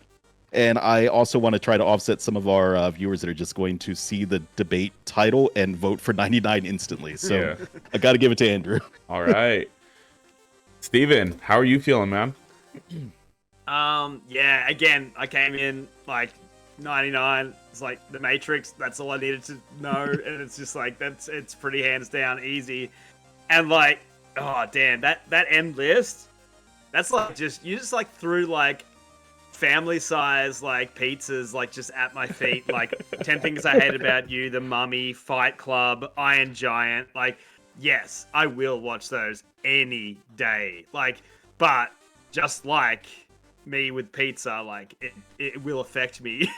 And I also want to try to offset some of our viewers that are just going to see the debate title and vote for 99 instantly. So yeah. I got to give it to Andrew. All right. Steven, how are you feeling, man? Yeah, again, I came in like 99. It's like The Matrix. That's all I needed to know. And it's just like, it's pretty hands down easy. And like, oh damn, that end list, that's like you just like threw like family size like pizzas like just at my feet, like 10 Things I Hate About You, The Mummy, Fight Club, Iron Giant. Like, yes, I will watch those any day. Like, but just like me with pizza, like it will affect me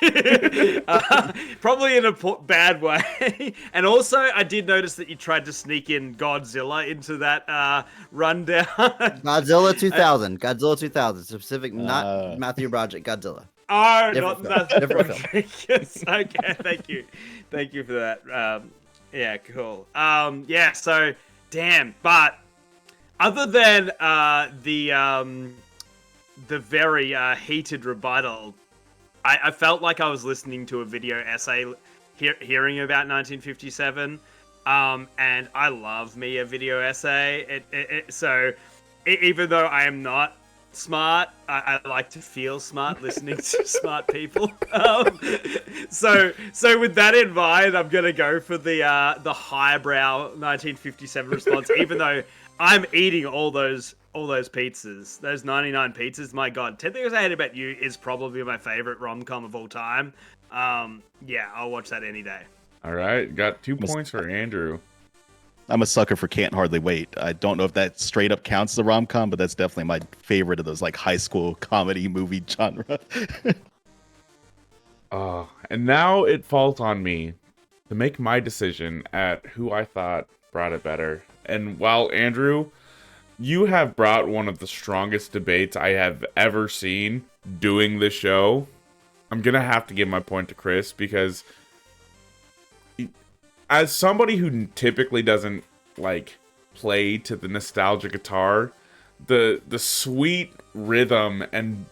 probably in a bad way. And also I did notice that you tried to sneak in Godzilla into that rundown. Godzilla 2000 specific, not Matthew Broderick. Godzilla. Oh, different not different film. Yes, okay, thank you for that. Yeah, cool. Yeah, so damn, but other than the very heated rebuttal, I felt like I was listening to a video essay hearing about 1957, and I love me a video essay. So even though I am not smart, I like to feel smart listening to smart people. So with that in mind, I'm gonna go for the highbrow 1957 response, even though I'm eating all those pizzas, those 99 pizzas. My God, 10 Things I Hate About You is probably my favorite rom-com of all time. Yeah, I'll watch that any day. All right, got 2 points for Andrew. I'm a sucker for Can't Hardly Wait. I don't know if that straight up counts as a rom-com, but that's definitely my favorite of those like high school comedy movie genre. And now it falls on me to make my decision at who I thought brought it better. And while Andrew, you have brought one of the strongest debates I have ever seen doing the show, I'm gonna have to give my point to Chris because as somebody who typically doesn't like play to the nostalgia guitar, the sweet rhythm and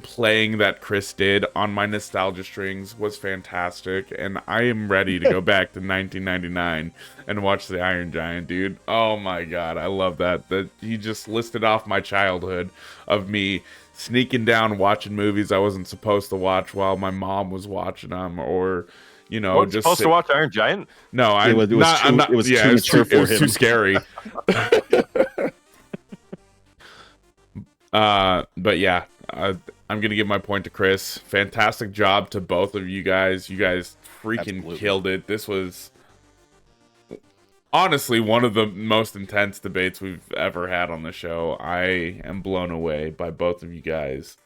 playing that Chris did on my nostalgia strings was fantastic, and I am ready to go back to 1999 and watch the Iron Giant, dude. Oh my god, I love that. That he just listed off my childhood of me sneaking down watching movies I wasn't supposed to watch while my mom was watching them, or you know, just supposed to watch Iron Giant. No, it was too mature for him. It was too scary. But yeah, I'm gonna give my point to Chris. Fantastic job to both of you guys. You guys freaking Absolutely. killed it. This was honestly one of the most intense debates we've ever had on the show. I am blown away by both of you guys.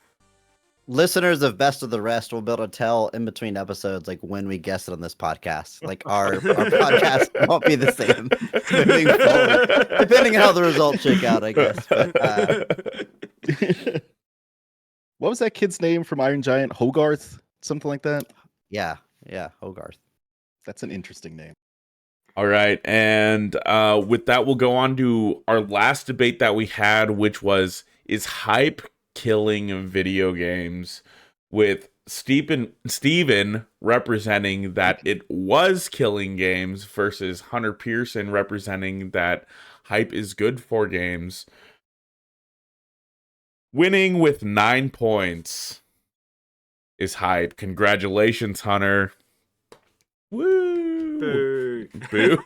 Listeners of Best of the Rest will be able to tell in between episodes, like when we guest it on this podcast. Like our podcast won't be the same moving forward, depending on how the results shake out, I guess. But, what was that kid's name from Iron Giant? Hogarth? Something like that? yeah, Hogarth. That's an interesting name. All right, and with that, we'll go on to our last debate that we had, which was, is hype killing video games, with Steven representing that it was killing games versus Hunter Pearson representing that hype is good for games. Winning with 9 points is hype. Congratulations, Hunter. Woo! Boo. Boo.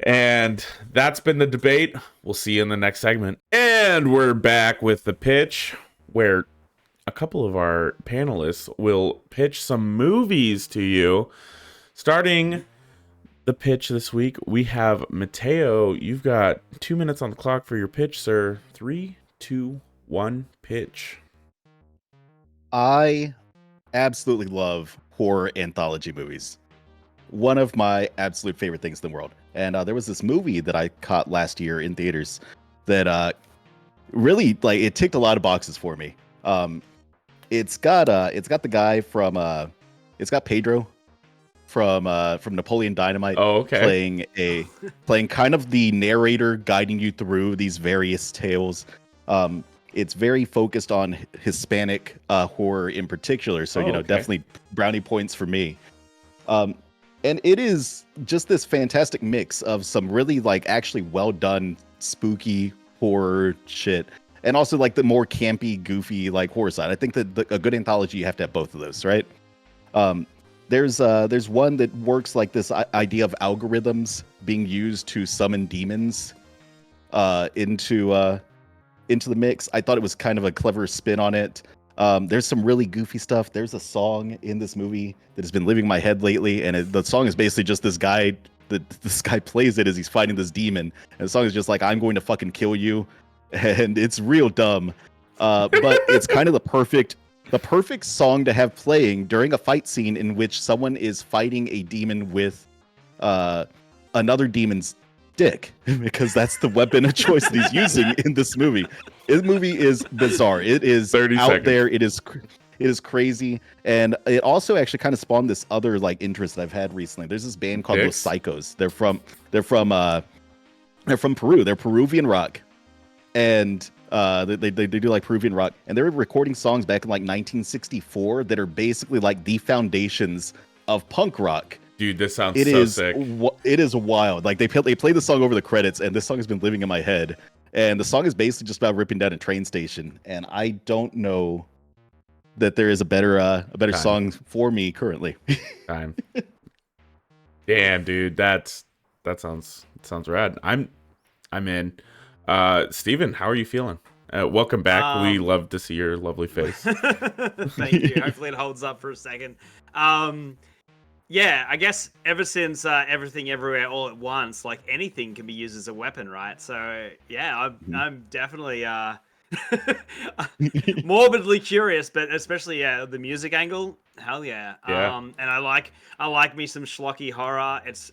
And that's been the debate. We'll see you in the next segment. And we're back with the pitch, where a couple of our panelists will pitch some movies to you. Starting the pitch this week, we have Mateo. You've got 2 minutes on the clock for your pitch, sir. 3, 2, 1, pitch. I absolutely love horror anthology movies. One of my absolute favorite things in the world. And there was this movie that I caught last year in theaters that really, like, it ticked a lot of boxes for me. It's got the guy from it's got Pedro from Napoleon Dynamite. Oh, okay. playing kind of the narrator, guiding you through these various tales. It's very focused on Hispanic horror in particular, so okay. Definitely brownie points for me. And it is just this fantastic mix of some really, like, actually well done spooky horror shit, and also like the more campy, goofy, like, horror side. I think that a good anthology, you have to have both of those, right? There's one that works like this idea of algorithms being used to summon demons into the mix. I thought it was kind of a clever spin on it. There's some really goofy stuff. There's a song in this movie that has been living in my head lately, and the song is basically just this guy plays it as he's fighting this demon, and the song is just like, I'm going to fucking kill you, and it's real dumb, but it's kind of the perfect song to have playing during a fight scene in which someone is fighting a demon with another demon's dick, because that's the weapon of choice that he's using in this movie. This movie is bizarre. It is 30 out seconds. there. It is crazy, and it also actually kind of spawned this other, like, interest that I've had recently. There's this band called Los Psychos. They're from Peru. They're Peruvian rock, and they do like Peruvian rock, and they were recording songs back in like 1964 that are basically like the foundations of punk rock. Dude, this sounds sick. It is wild. Like, they play the song over the credits, and this song has been living in my head. And the song is basically just about ripping down a train station. And I don't know that there is a better song for me currently. Time. Damn, dude, that sounds rad. I'm in. Steven, how are you feeling? Welcome back. We love to see your lovely face. Thank you. Hopefully it holds up for a second. Yeah, I guess ever since Everything Everywhere All at Once, like, anything can be used as a weapon, right? So yeah, I'm definitely morbidly curious, but especially the music angle, hell yeah. And I like me some schlocky horror. It's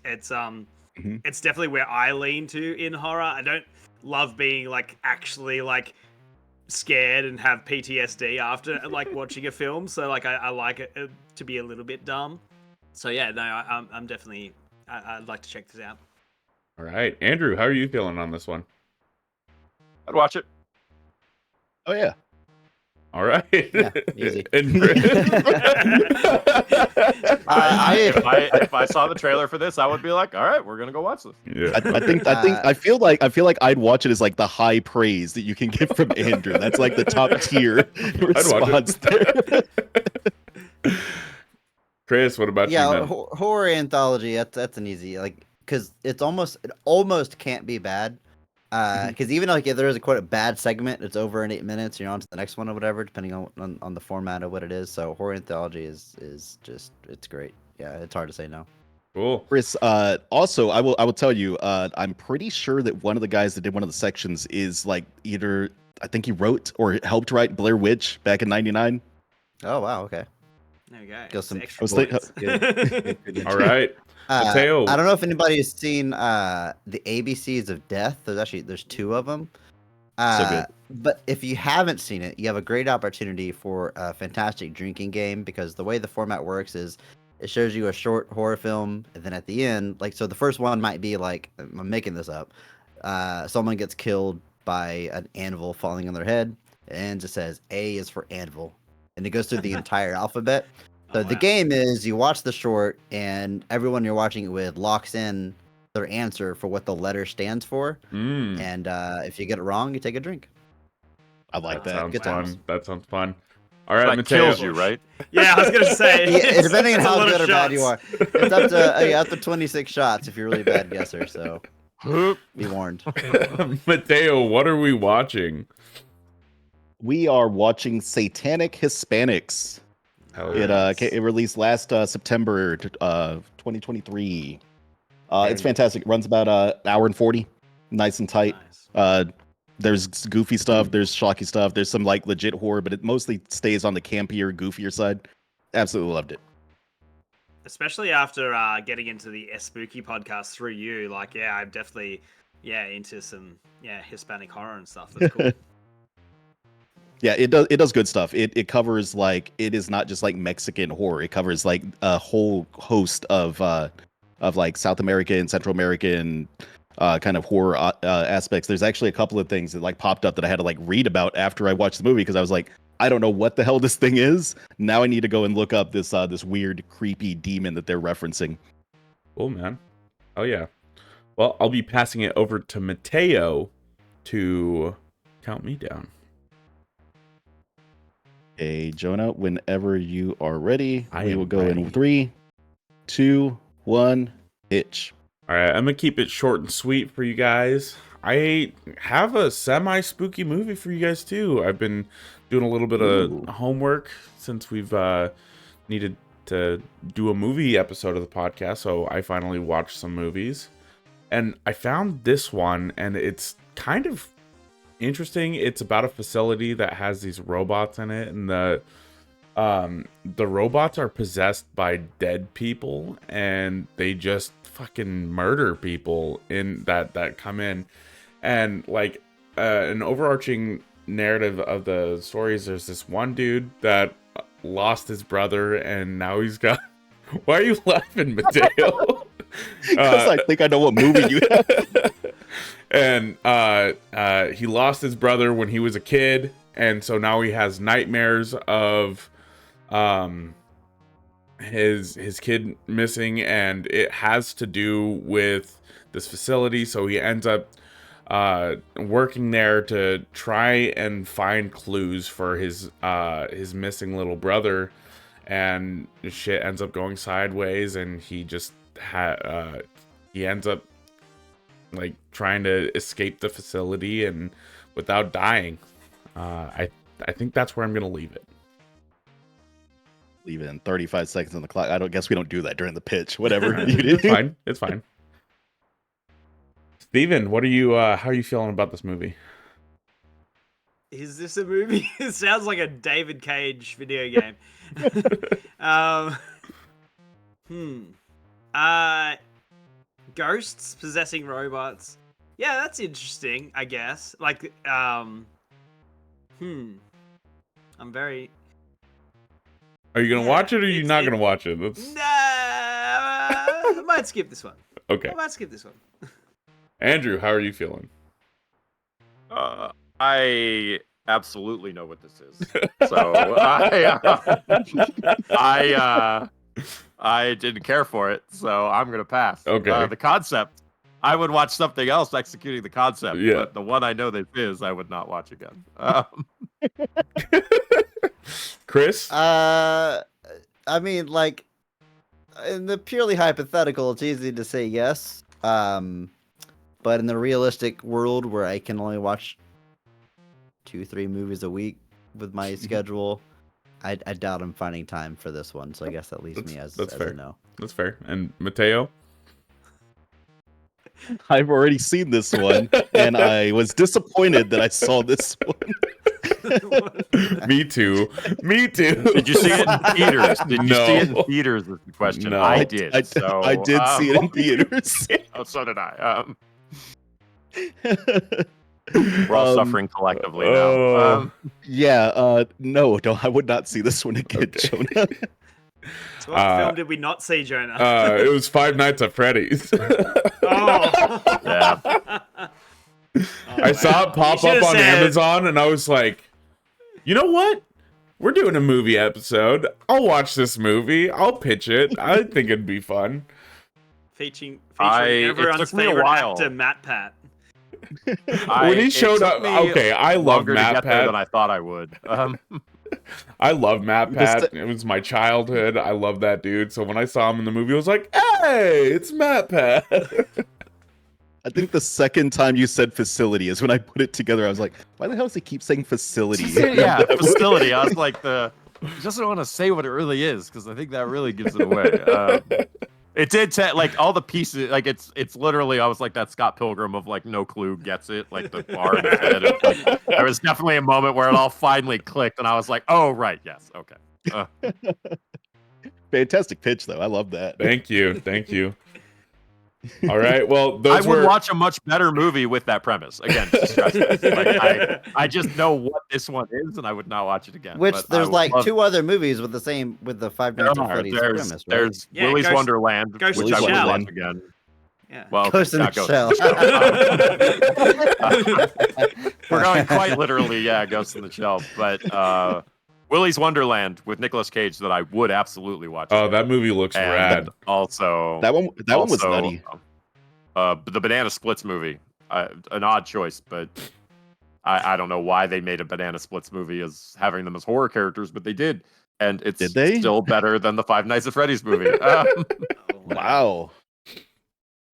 definitely where I lean to in horror. I don't love being, like, actually, like, scared and have PTSD after like watching a film. So like I like it to be a little bit dumb. So yeah, no, I'm definitely I'd like to check this out. All right, Andrew, how are you feeling on this one? I'd watch it. Oh yeah. All right. Yeah, easy. And Chris? If I saw the trailer for this, I would be like, all right, we're gonna go watch this. Yeah. I feel like I'd watch it as like the high praise that you can get from Andrew. That's like the top tier response there. Chris, what about you? Yeah, Man? horror anthology. That's an easy, like, because it almost can't be bad. Because even like if there is a quote a bad segment, it's over in 8 minutes. You're on to the next one or whatever, depending on the format of what it is. So horror anthology is just, it's great. Yeah, it's hard to say no. Cool. Chris, also I will tell you, I'm pretty sure that one of the guys that did one of the sections is like either I think he wrote or helped write Blair Witch back in '99. Oh wow, okay. There we go. Got some Extra points. points. All right. Mateo. I don't know if anybody has seen the ABCs of Death. There's 2 of them. So good. But if you haven't seen it, you have a great opportunity for a fantastic drinking game, because the way the format works is it shows you a short horror film, and then at the end, like, so the first one might be like, I'm making this up, someone gets killed by an anvil falling on their head, and it says A is for anvil, and it goes through the entire alphabet. So the game is you watch the short, and everyone you're watching it with locks in their answer for what the letter stands for. And if you get it wrong, you take a drink. I like that. Sounds Good fun. times. That sounds fun. All right, That Mateo. kills you, right? Yeah, I was gonna say. Yeah, depending on it's a how lot of good or bad you shots. are, it's up to 26 shots if you're a really bad guesser. So be warned. Mateo, what are we watching? We are watching Satanic Hispanics. Hell yeah. It released last September 2023. It's fantastic. It runs about an hour and 40, nice and tight. Nice. There's goofy stuff, there's shocky stuff, there's some like legit horror, but it mostly stays on the campier, goofier side. Absolutely loved it. Especially after getting into the Spooky podcast through you, like, yeah, I'm definitely into some Hispanic horror and stuff. That's cool. Yeah, it does good stuff. It covers like, it is not just like Mexican horror. It covers like a whole host of like South American, Central American kind of horror aspects. There's actually a couple of things that like popped up that I had to like read about after I watched the movie, because I was like, I don't know what the hell this thing is. Now I need to go and look up this weird, creepy demon that they're referencing. Cool, man. Oh yeah. Well, I'll be passing it over to Mateo to count me down. Okay, Jonah, whenever you are ready, we will go ready. in 3, 2, 1, itch. All right, I'm gonna keep it short and sweet for you guys. I have a semi-spooky movie for you guys too. I've been doing a little bit of homework since we've needed to do a movie episode of the podcast, so I finally watched some movies. And I found this one, and it's kind of interesting. It's about a facility that has these robots in it, and the robots are possessed by dead people, and they just fucking murder people in that come in. And like an overarching narrative of the stories, there's this one dude that lost his brother, and now he's got why are you laughing, Mateo? Because I think I know what movie you have. And he lost his brother when he was a kid, and so now he has nightmares of his kid missing, and it has to do with this facility. So he ends up working there to try and find clues for his missing little brother, and shit ends up going sideways, and he just he ends up like trying to escape the facility and without dying. I think that's where I'm gonna leave it. Leave it in 35 seconds on the clock. I don't guess we don't do that during the pitch. Whatever you do. It's fine. It's fine. Steven, what are you how are you feeling about this movie? Is this a movie? It sounds like a David Cage video game. Ghosts possessing robots. Yeah, that's interesting, I guess. Like, I'm very. Are you gonna watch it, or are you not gonna watch it? That's... Nah, I might skip this one. Okay. I might skip this one. Andrew, how are you feeling? I absolutely know what this is. So I didn't care for it, so I'm gonna pass. Okay. The concept, I would watch something else executing the concept, Yeah. but the one I know this is, I would not watch again. Chris? I mean, like, in the purely hypothetical, it's easy to say yes. But in the realistic world where I can only watch 2-3 movies a week with my schedule, I doubt I'm finding time for this one. So I guess that leaves me as fair. a no. That's fair. And Mateo? I've already seen this one, and I was disappointed that I saw this one. Me too. Me too. Did you see it in theaters? Did you No. see it in theaters? Is the question. No. I did. I so, did see it in theaters. Oh, so did I. We're all suffering collectively now. No, I would not see this one again, Jonah. So what film did we not see, Jonah? It was Five Nights at Freddy's. Oh. Yeah. I saw it pop up on Amazon, and I was like, you know what? We're doing a movie episode. I'll watch this movie. I'll pitch it. I think it'd be fun. Featuring everyone's favorite actor, Matt Pat. When he showed up, okay, I love Matt Pat. Than I thought I would. I love Matt Pat. It was my childhood. I love that dude. So when I saw him in the movie, I was like, hey, it's Matt Pat. I think the second time you said facility is when I put it together. I was like, why the hell does he keep saying facility? Yeah, facility. I was like, he doesn't want to say what it really is, because I think that really gives it away. It did like all the pieces, like it's literally, I was like that Scott Pilgrim of like no clue gets it, like the bar in his head. Like, there was definitely a moment where it all finally clicked, and I was like, oh right, yes, okay. Fantastic pitch, though. I love that. Thank you. All right, well, I would watch a much better movie with that premise. Again, to stress this. Like, I just know what this one is, and I would not watch it again. Which but there's like 2 other movies with the Five Nights at Freddy's premise. Right? There's Willy's Wonderland, which I would watch again. Yeah. Well, Ghost in the Shell. We're going quite literally, Ghost in the Shell. But Willy's Wonderland with Nicolas Cage that I would absolutely watch. Oh, that movie looks rad. Also, that one was nutty. The Banana Splits movie, an odd choice, but I don't know why they made a Banana Splits movie as having them as horror characters, but they did, and it's still better than the Five Nights at Freddy's movie. Wow.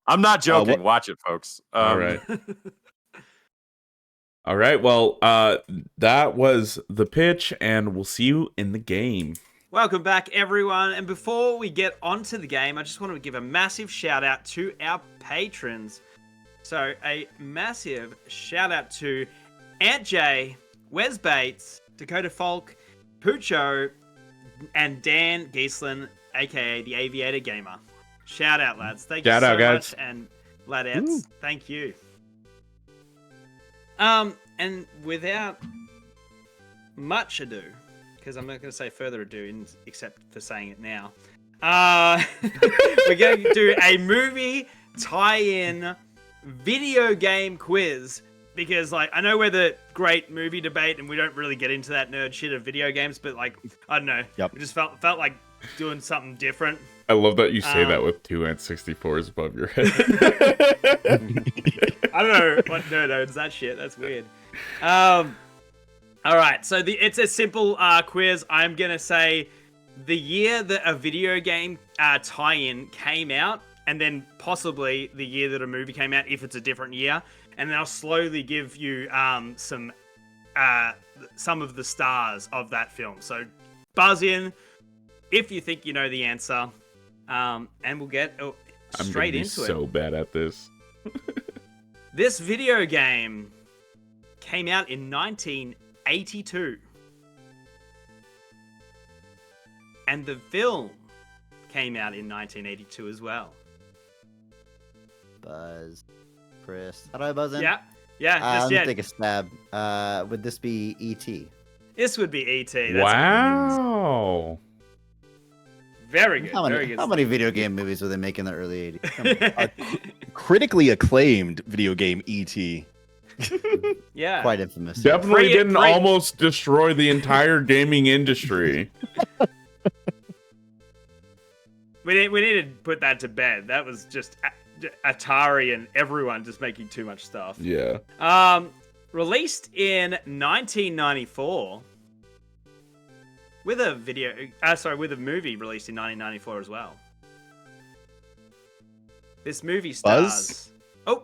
I'm not joking. Watch it, folks. All right. All right. Well, that was the pitch, and we'll see you in the game. Welcome back, everyone. And before we get onto the game, I just want to give a massive shout out to our patrons. So a massive shout out to Aunt J, Wes Bates, Dakota Folk, Pucho, and Dan Giesland, aka the Aviator Gamer. Shout out, lads. Thank you so much, and ladettes, thank you. And without much ado, because I'm not going to say further ado, except for saying it now, we're going to do a movie tie-in video game quiz. Because, like, I know we're the great movie debate, and we don't really get into that nerd shit of video games, but, like, I don't know. Yep. We just felt like doing something different. I love that you say that with 2 N64s above your head. I don't know what nerd owns that shit. That's weird. All right, so it's a simple quiz. I'm gonna say the year that a video game tie-in came out, and then possibly the year that a movie came out if it's a different year, and then I'll slowly give you some of the stars of that film. So buzz in if you think you know the answer, and we'll get straight into it. I'm so bad at this. This video game came out in 1982. And the film came out in 1982 as well. Buzz. Chris. How do I buzz in? Yeah. Yeah, just Let me yet. take a stab. Would this be E.T.? This would be E.T. That's Wow. very good. Very good. How many video game movies were they making in the early 80s? Critically acclaimed video game E.T. Yeah. Quite infamous. Definitely didn't almost destroy the entire gaming industry. We need to put that to bed. That was just Atari and everyone just making too much stuff. Yeah. Released in 1994 with a movie released in 1994 as well. This movie stars. Buzz? Oh,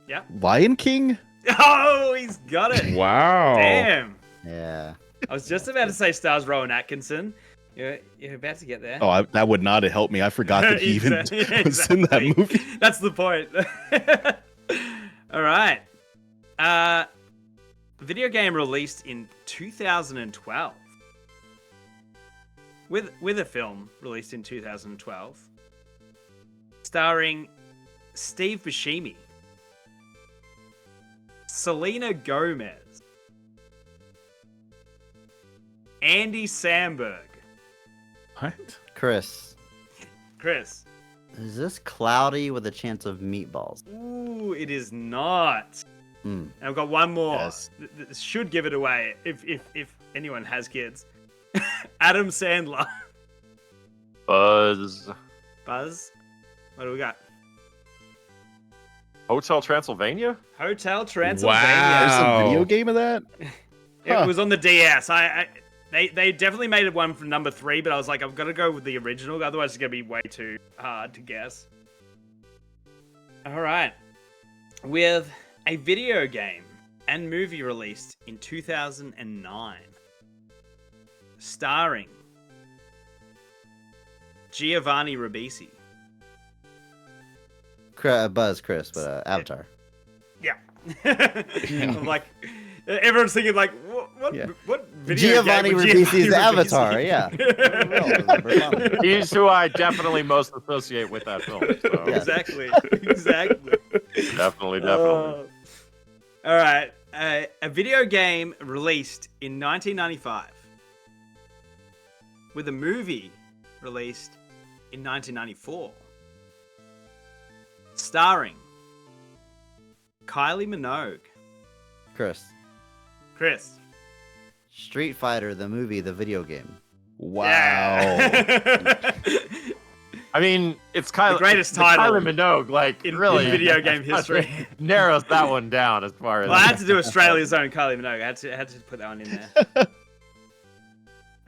yeah. Lion King? Oh, he's got it. Wow. Damn. Yeah. I was just about to say stars Rowan Atkinson. You're about to get there. Oh, that would not have helped me. I forgot that he even was in that movie. That's the point. All right. Video game released in 2012. With a film released in 2012. Starring Steve Buscemi, Selena Gomez, Andy Samberg. What? Chris. Is this Cloudy with a Chance of Meatballs? Ooh, it is not. And I've got one more. Yes. This should give it away if anyone has kids. Adam Sandler. Buzz. What do we got? Hotel Transylvania? Hotel Transylvania. There's a Wow. video game of that? It was on the DS. They definitely made it one for number 3, but I was like, I've got to go with the original, otherwise it's going to be way too hard to guess. All right. With a video game and movie released in 2009, starring Giovanni Ribisi. Buzz, Chris, but Avatar. Yeah. I'm like, everyone's thinking like, what Yeah. what video Giovanni game would Ribisi's Giovanni the Ribisi- Avatar, yeah. He's who I definitely most associate with that film. So. Yeah. Exactly. Definitely. All right. A video game released in 1995 with a movie released in 1994 starring Kylie Minogue. Chris. Street Fighter, the movie, the video game. Wow. Yeah. I mean, it's Kylie, The greatest it's title Kylie Minogue, like in really video game history. narrows that one down as far as. Well, I had to do Australia's own Kylie Minogue. I had to put that one in there.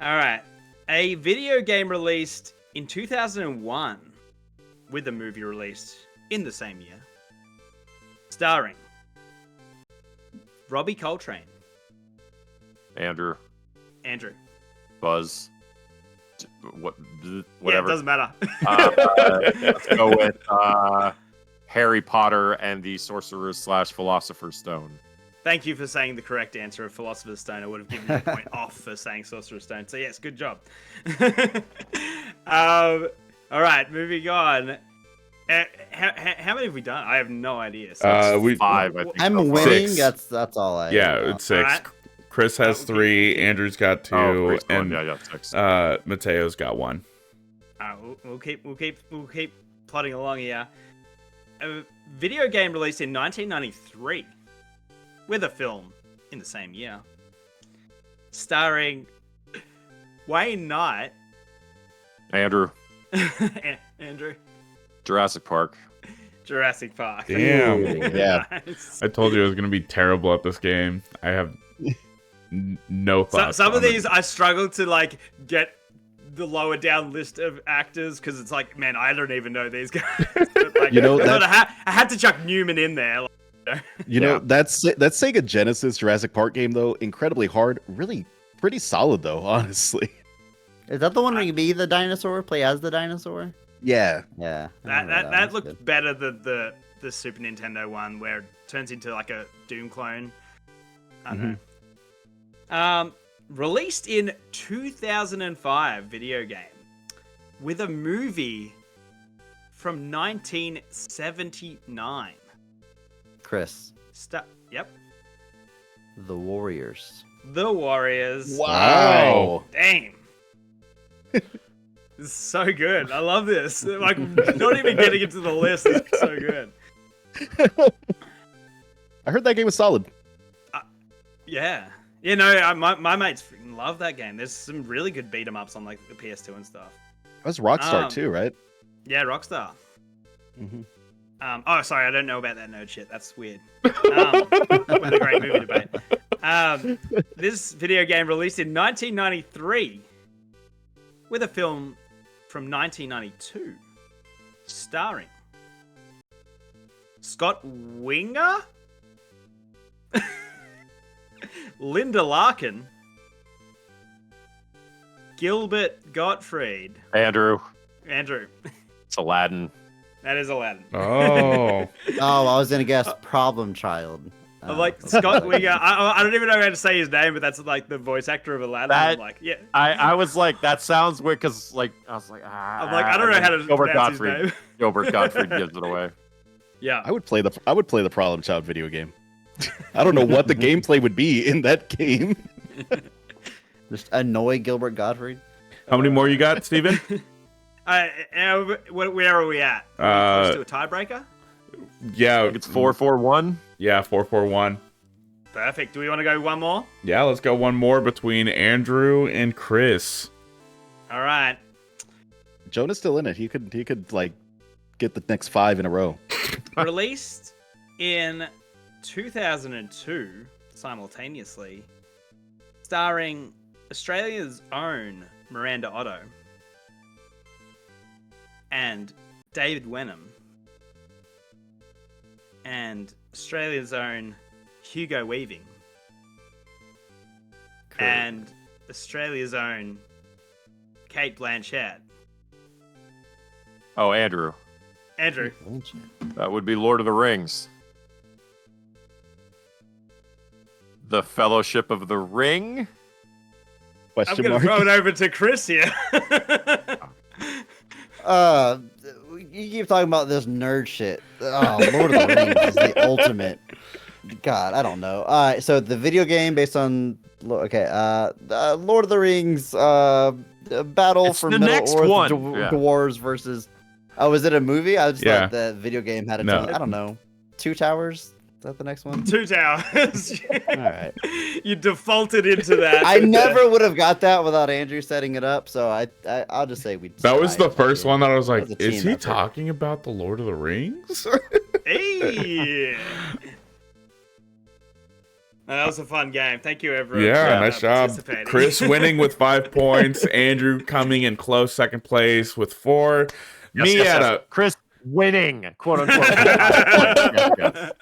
All right. A video game released in 2001 with a movie released in the same year. Starring Robbie Coltrane. Andrew, Yeah, Buzz, it whatever. doesn't matter. Let's go with Harry Potter and the Sorcerer's / Philosopher's Stone. Thank you for saying the correct answer of Philosopher's Stone. I would have given you a point off for saying Sorcerer's Stone. So yes, good job. All right, moving on. How many have we done? I have no idea. So We 5, I think. I'm so far. winning. 6. That's all I. Yeah, it's 6. Alright. Chris has 3. Andrew's got 2, Oh, Chris won. and Yeah, 6. Mateo's got 1. we'll keep plodding along here. A video game released in 1993 with a film in the same year, starring Wayne Knight. Andrew, Andrew. Jurassic Park. Jurassic Park. Damn. Yeah. Nice. I told you I was going to be terrible at this game. I have no thoughts. Some of on it. these I struggle to like get the lower down list of actors because it's like, man, I don't even know these guys. But, like, You know, but I had to chuck Newman in there. You know, that's Sega Genesis Jurassic Park game though, incredibly hard, really pretty solid though, honestly. Is that the one where you be the dinosaur, play as the dinosaur? Yeah. Yeah. That looked better than the Super Nintendo one where it turns into like a Doom clone. I don't know. Released in 2005 video game with a movie from 1979. Chris. Yep. The Warriors. The Warriors. Wow. Damn. This is so good. I love this. Like, not even getting into the list is so good. I heard that game was solid. Yeah. You know, my mates freaking love that game. There's some really good beat 'em ups on like the PS2 and stuff. That was Rockstar too, right? Yeah, Rockstar. Mm-hmm. Oh, sorry, I don't know about that nerd shit. That's weird. What a great movie debate. This video game released in 1993 with a film from 1992 starring Scott Winger, Linda Larkin, Gilbert Gottfried. Andrew. It's Aladdin. That is Aladdin. Oh. Oh, I was gonna guess Problem Child. I'm like Scott Winger. I don't even know how to say his name, but that's like the voice actor of Aladdin. I'm like, yeah. I was like, that sounds weird because like I was like, I'm like, I don't know how to pronounce his name. Gilbert Gottfried gives it away. Yeah. I would play the Problem Child video game. I don't know what the gameplay would be in that game. Just annoy Gilbert Gottfried. How many more you got, Steven? Where are we at? Close to a tiebreaker? Yeah. It's 4-4-1. Yeah, 4-4-1. Perfect. Do we want to go one more? Yeah, let's go one more between Andrew and Chris. All right. Jonah's still in it. He could like get the next 5 in a row. Released in 2002 simultaneously, starring Australia's own Miranda Otto and David Wenham and Australia's own Hugo Weaving and Australia's own Kate Blanchett. Oh, Andrew. That would be Lord of the Rings. The Fellowship of the Ring. I'm going to throw it over to Chris here. You keep talking about this nerd shit. Oh, Lord of the Rings is the ultimate. God, I don't know. All right, so the video game based on Lord of the Rings, battle It's for the Middle next Earth one. dwarves versus. Oh, was it a movie? I just Yeah. thought the video game had its No. own. I don't know. Two Towers. Is that the next one? Two Towers. All right. You defaulted into that. I never would have got that without Andrew setting it up, so I'll just say we. That was the first one that I was like, That was a is team he effort. talking about the Lord of the Rings? Hey. That was a fun game. Thank you, everyone. Yeah, for, nice job. participating. Chris winning with 5 points. Andrew coming in close second place with 4. Chris winning, quote unquote. Yes.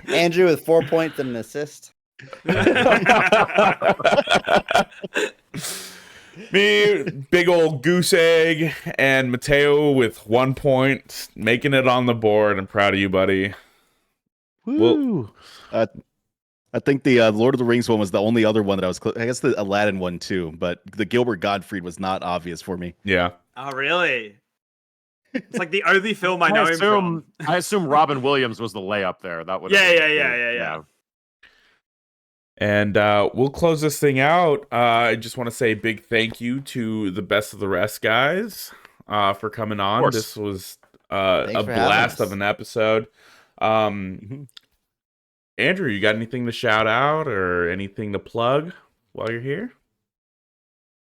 Andrew with 4 points and an assist. Me, big old goose egg, and Mateo with 1 point, making it on the board. I'm proud of you, buddy. Woo! I think the Lord of the Rings one was the only other one that I was. I guess the Aladdin one too, but the Gilbert Gottfried was not obvious for me. Yeah. Oh, really? It's like the only film I know him from. I assume Robin Williams was the layup there. That would. Yeah. And we'll close this thing out. I just want to say a big thank you to the Best of the Rest guys for coming on. This was a blast of an episode. Andrew, you got anything to shout out or anything to plug while you're here?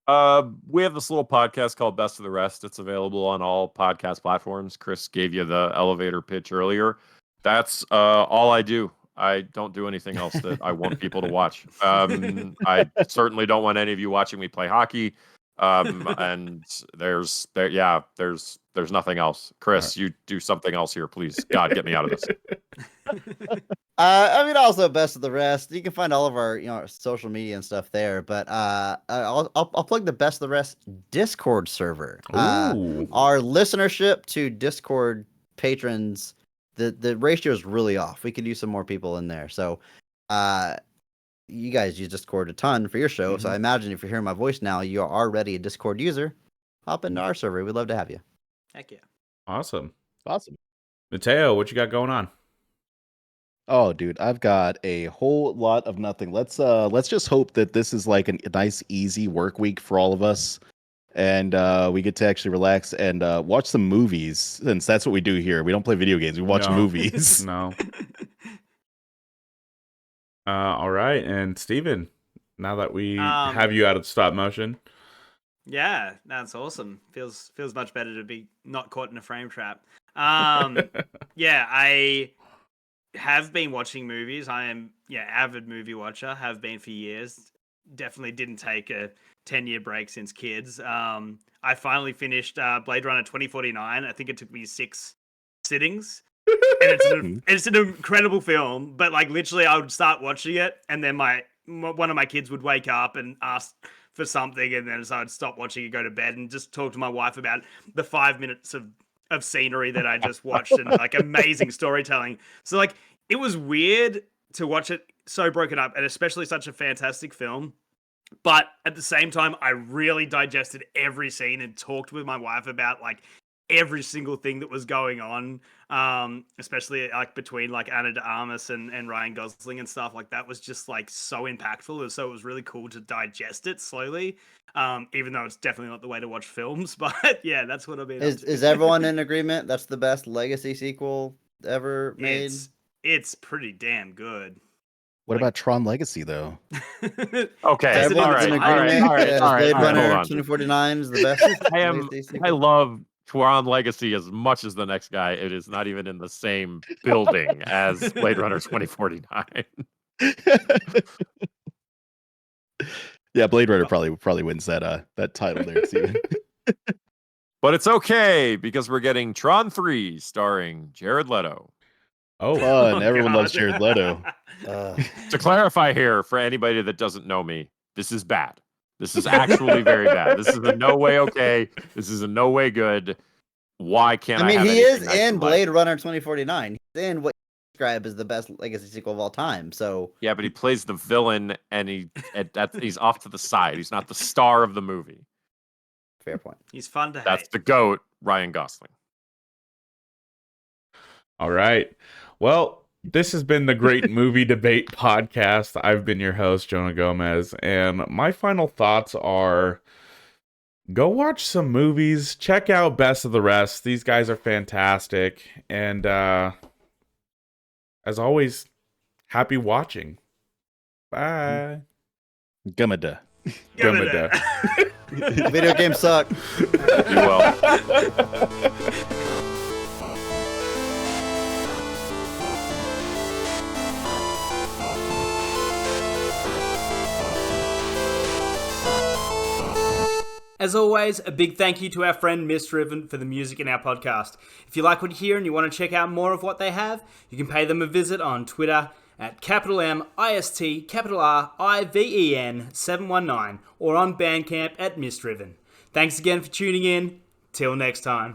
We have this little podcast called Best of the Rest. It's available on all podcast platforms. Chris gave you the elevator pitch earlier. That's all I do. I don't do anything else that I want people to watch. I certainly don't want any of you watching me play hockey. And there's nothing else. Chris, you do something else here, please. God, get me out of this. Also Best of the Rest. You can find all of our, social media and stuff there. But I'll plug the Best of the Rest Discord server. Our listenership to Discord patrons, the ratio is really off. We could use some more people in there. So, you guys use Discord a ton for your show. Mm-hmm. So I imagine if you're hearing my voice now, you are already a Discord user. Hop into our server. We'd love to have you. Heck yeah. Awesome. Awesome. Mateo, what you got going on? Oh, dude, I've got a whole lot of nothing. Let's just hope that this is like a nice, easy work week for all of us, and we get to actually relax and watch some movies. Since that's what we do here. We don't play video games. We watch No. movies. No. All right, and Steven, now that we have you out of stop motion. Yeah, that's awesome. Feels much better to be not caught in a frame trap. Yeah, I have been watching movies. I am avid movie watcher. Have been for years. Definitely didn't take a 10-year break since kids. I finally finished Blade Runner 2049. I think it took me 6 sittings. And it's an incredible film, but like literally I would start watching it and then one of my kids would wake up and ask for something, and then so I'd stop watching and go to bed and just talk to my wife about the 5 minutes of scenery that I just watched and like amazing storytelling. So like it was weird to watch it so broken up, and especially such a fantastic film. But at the same time, I really digested every scene and talked with my wife about like every single thing that was going on, especially like between like Ana de Armas and Ryan Gosling and stuff. Like that was just like so impactful, so it was really cool to digest it slowly, even though it's definitely not the way to watch films. But yeah, that's what I mean. Is everyone in agreement that's the best legacy sequel ever made? It's pretty damn good. What about Tron Legacy though? Okay, Everyone's in agreement. all right. Blade Runner Hold on. 2049 is the best. I love Tron Legacy as much as the next guy. It is not even in the same building as Blade Runner 2049. Yeah, Blade Runner probably wins that title there too. But it's okay because we're getting Tron 3 starring Jared Leto. Oh, fun! Everyone loves Jared Leto. To clarify here, for anybody that doesn't know me, this is bad. This is actually very bad. This is in no way okay. This is in no way good. Why can't I? mean, have he is anything nice in in life? Blade Runner 2049. He's in what you describe as the best legacy sequel of all time. So Yeah, but he plays the villain, and he's off to the side. He's not the star of the movie. fair point. He's fun to That's hate. the GOAT, Ryan Gosling. all right. Well, this has been the Great Movie Debate Podcast. I've been your host, Jonah Gomez, and my final thoughts are go watch some movies, check out Best of the Rest. These guys are fantastic, and as always, happy watching. Bye. Gumada. Gumada. Video games suck. You will. As always, a big thank you to our friend Misdriven for the music in our podcast. If you like what you hear and you want to check out more of what they have, you can pay them a visit on Twitter at MIST_RIVEN 719 or on Bandcamp at Misdriven. Thanks again for tuning in. Till next time.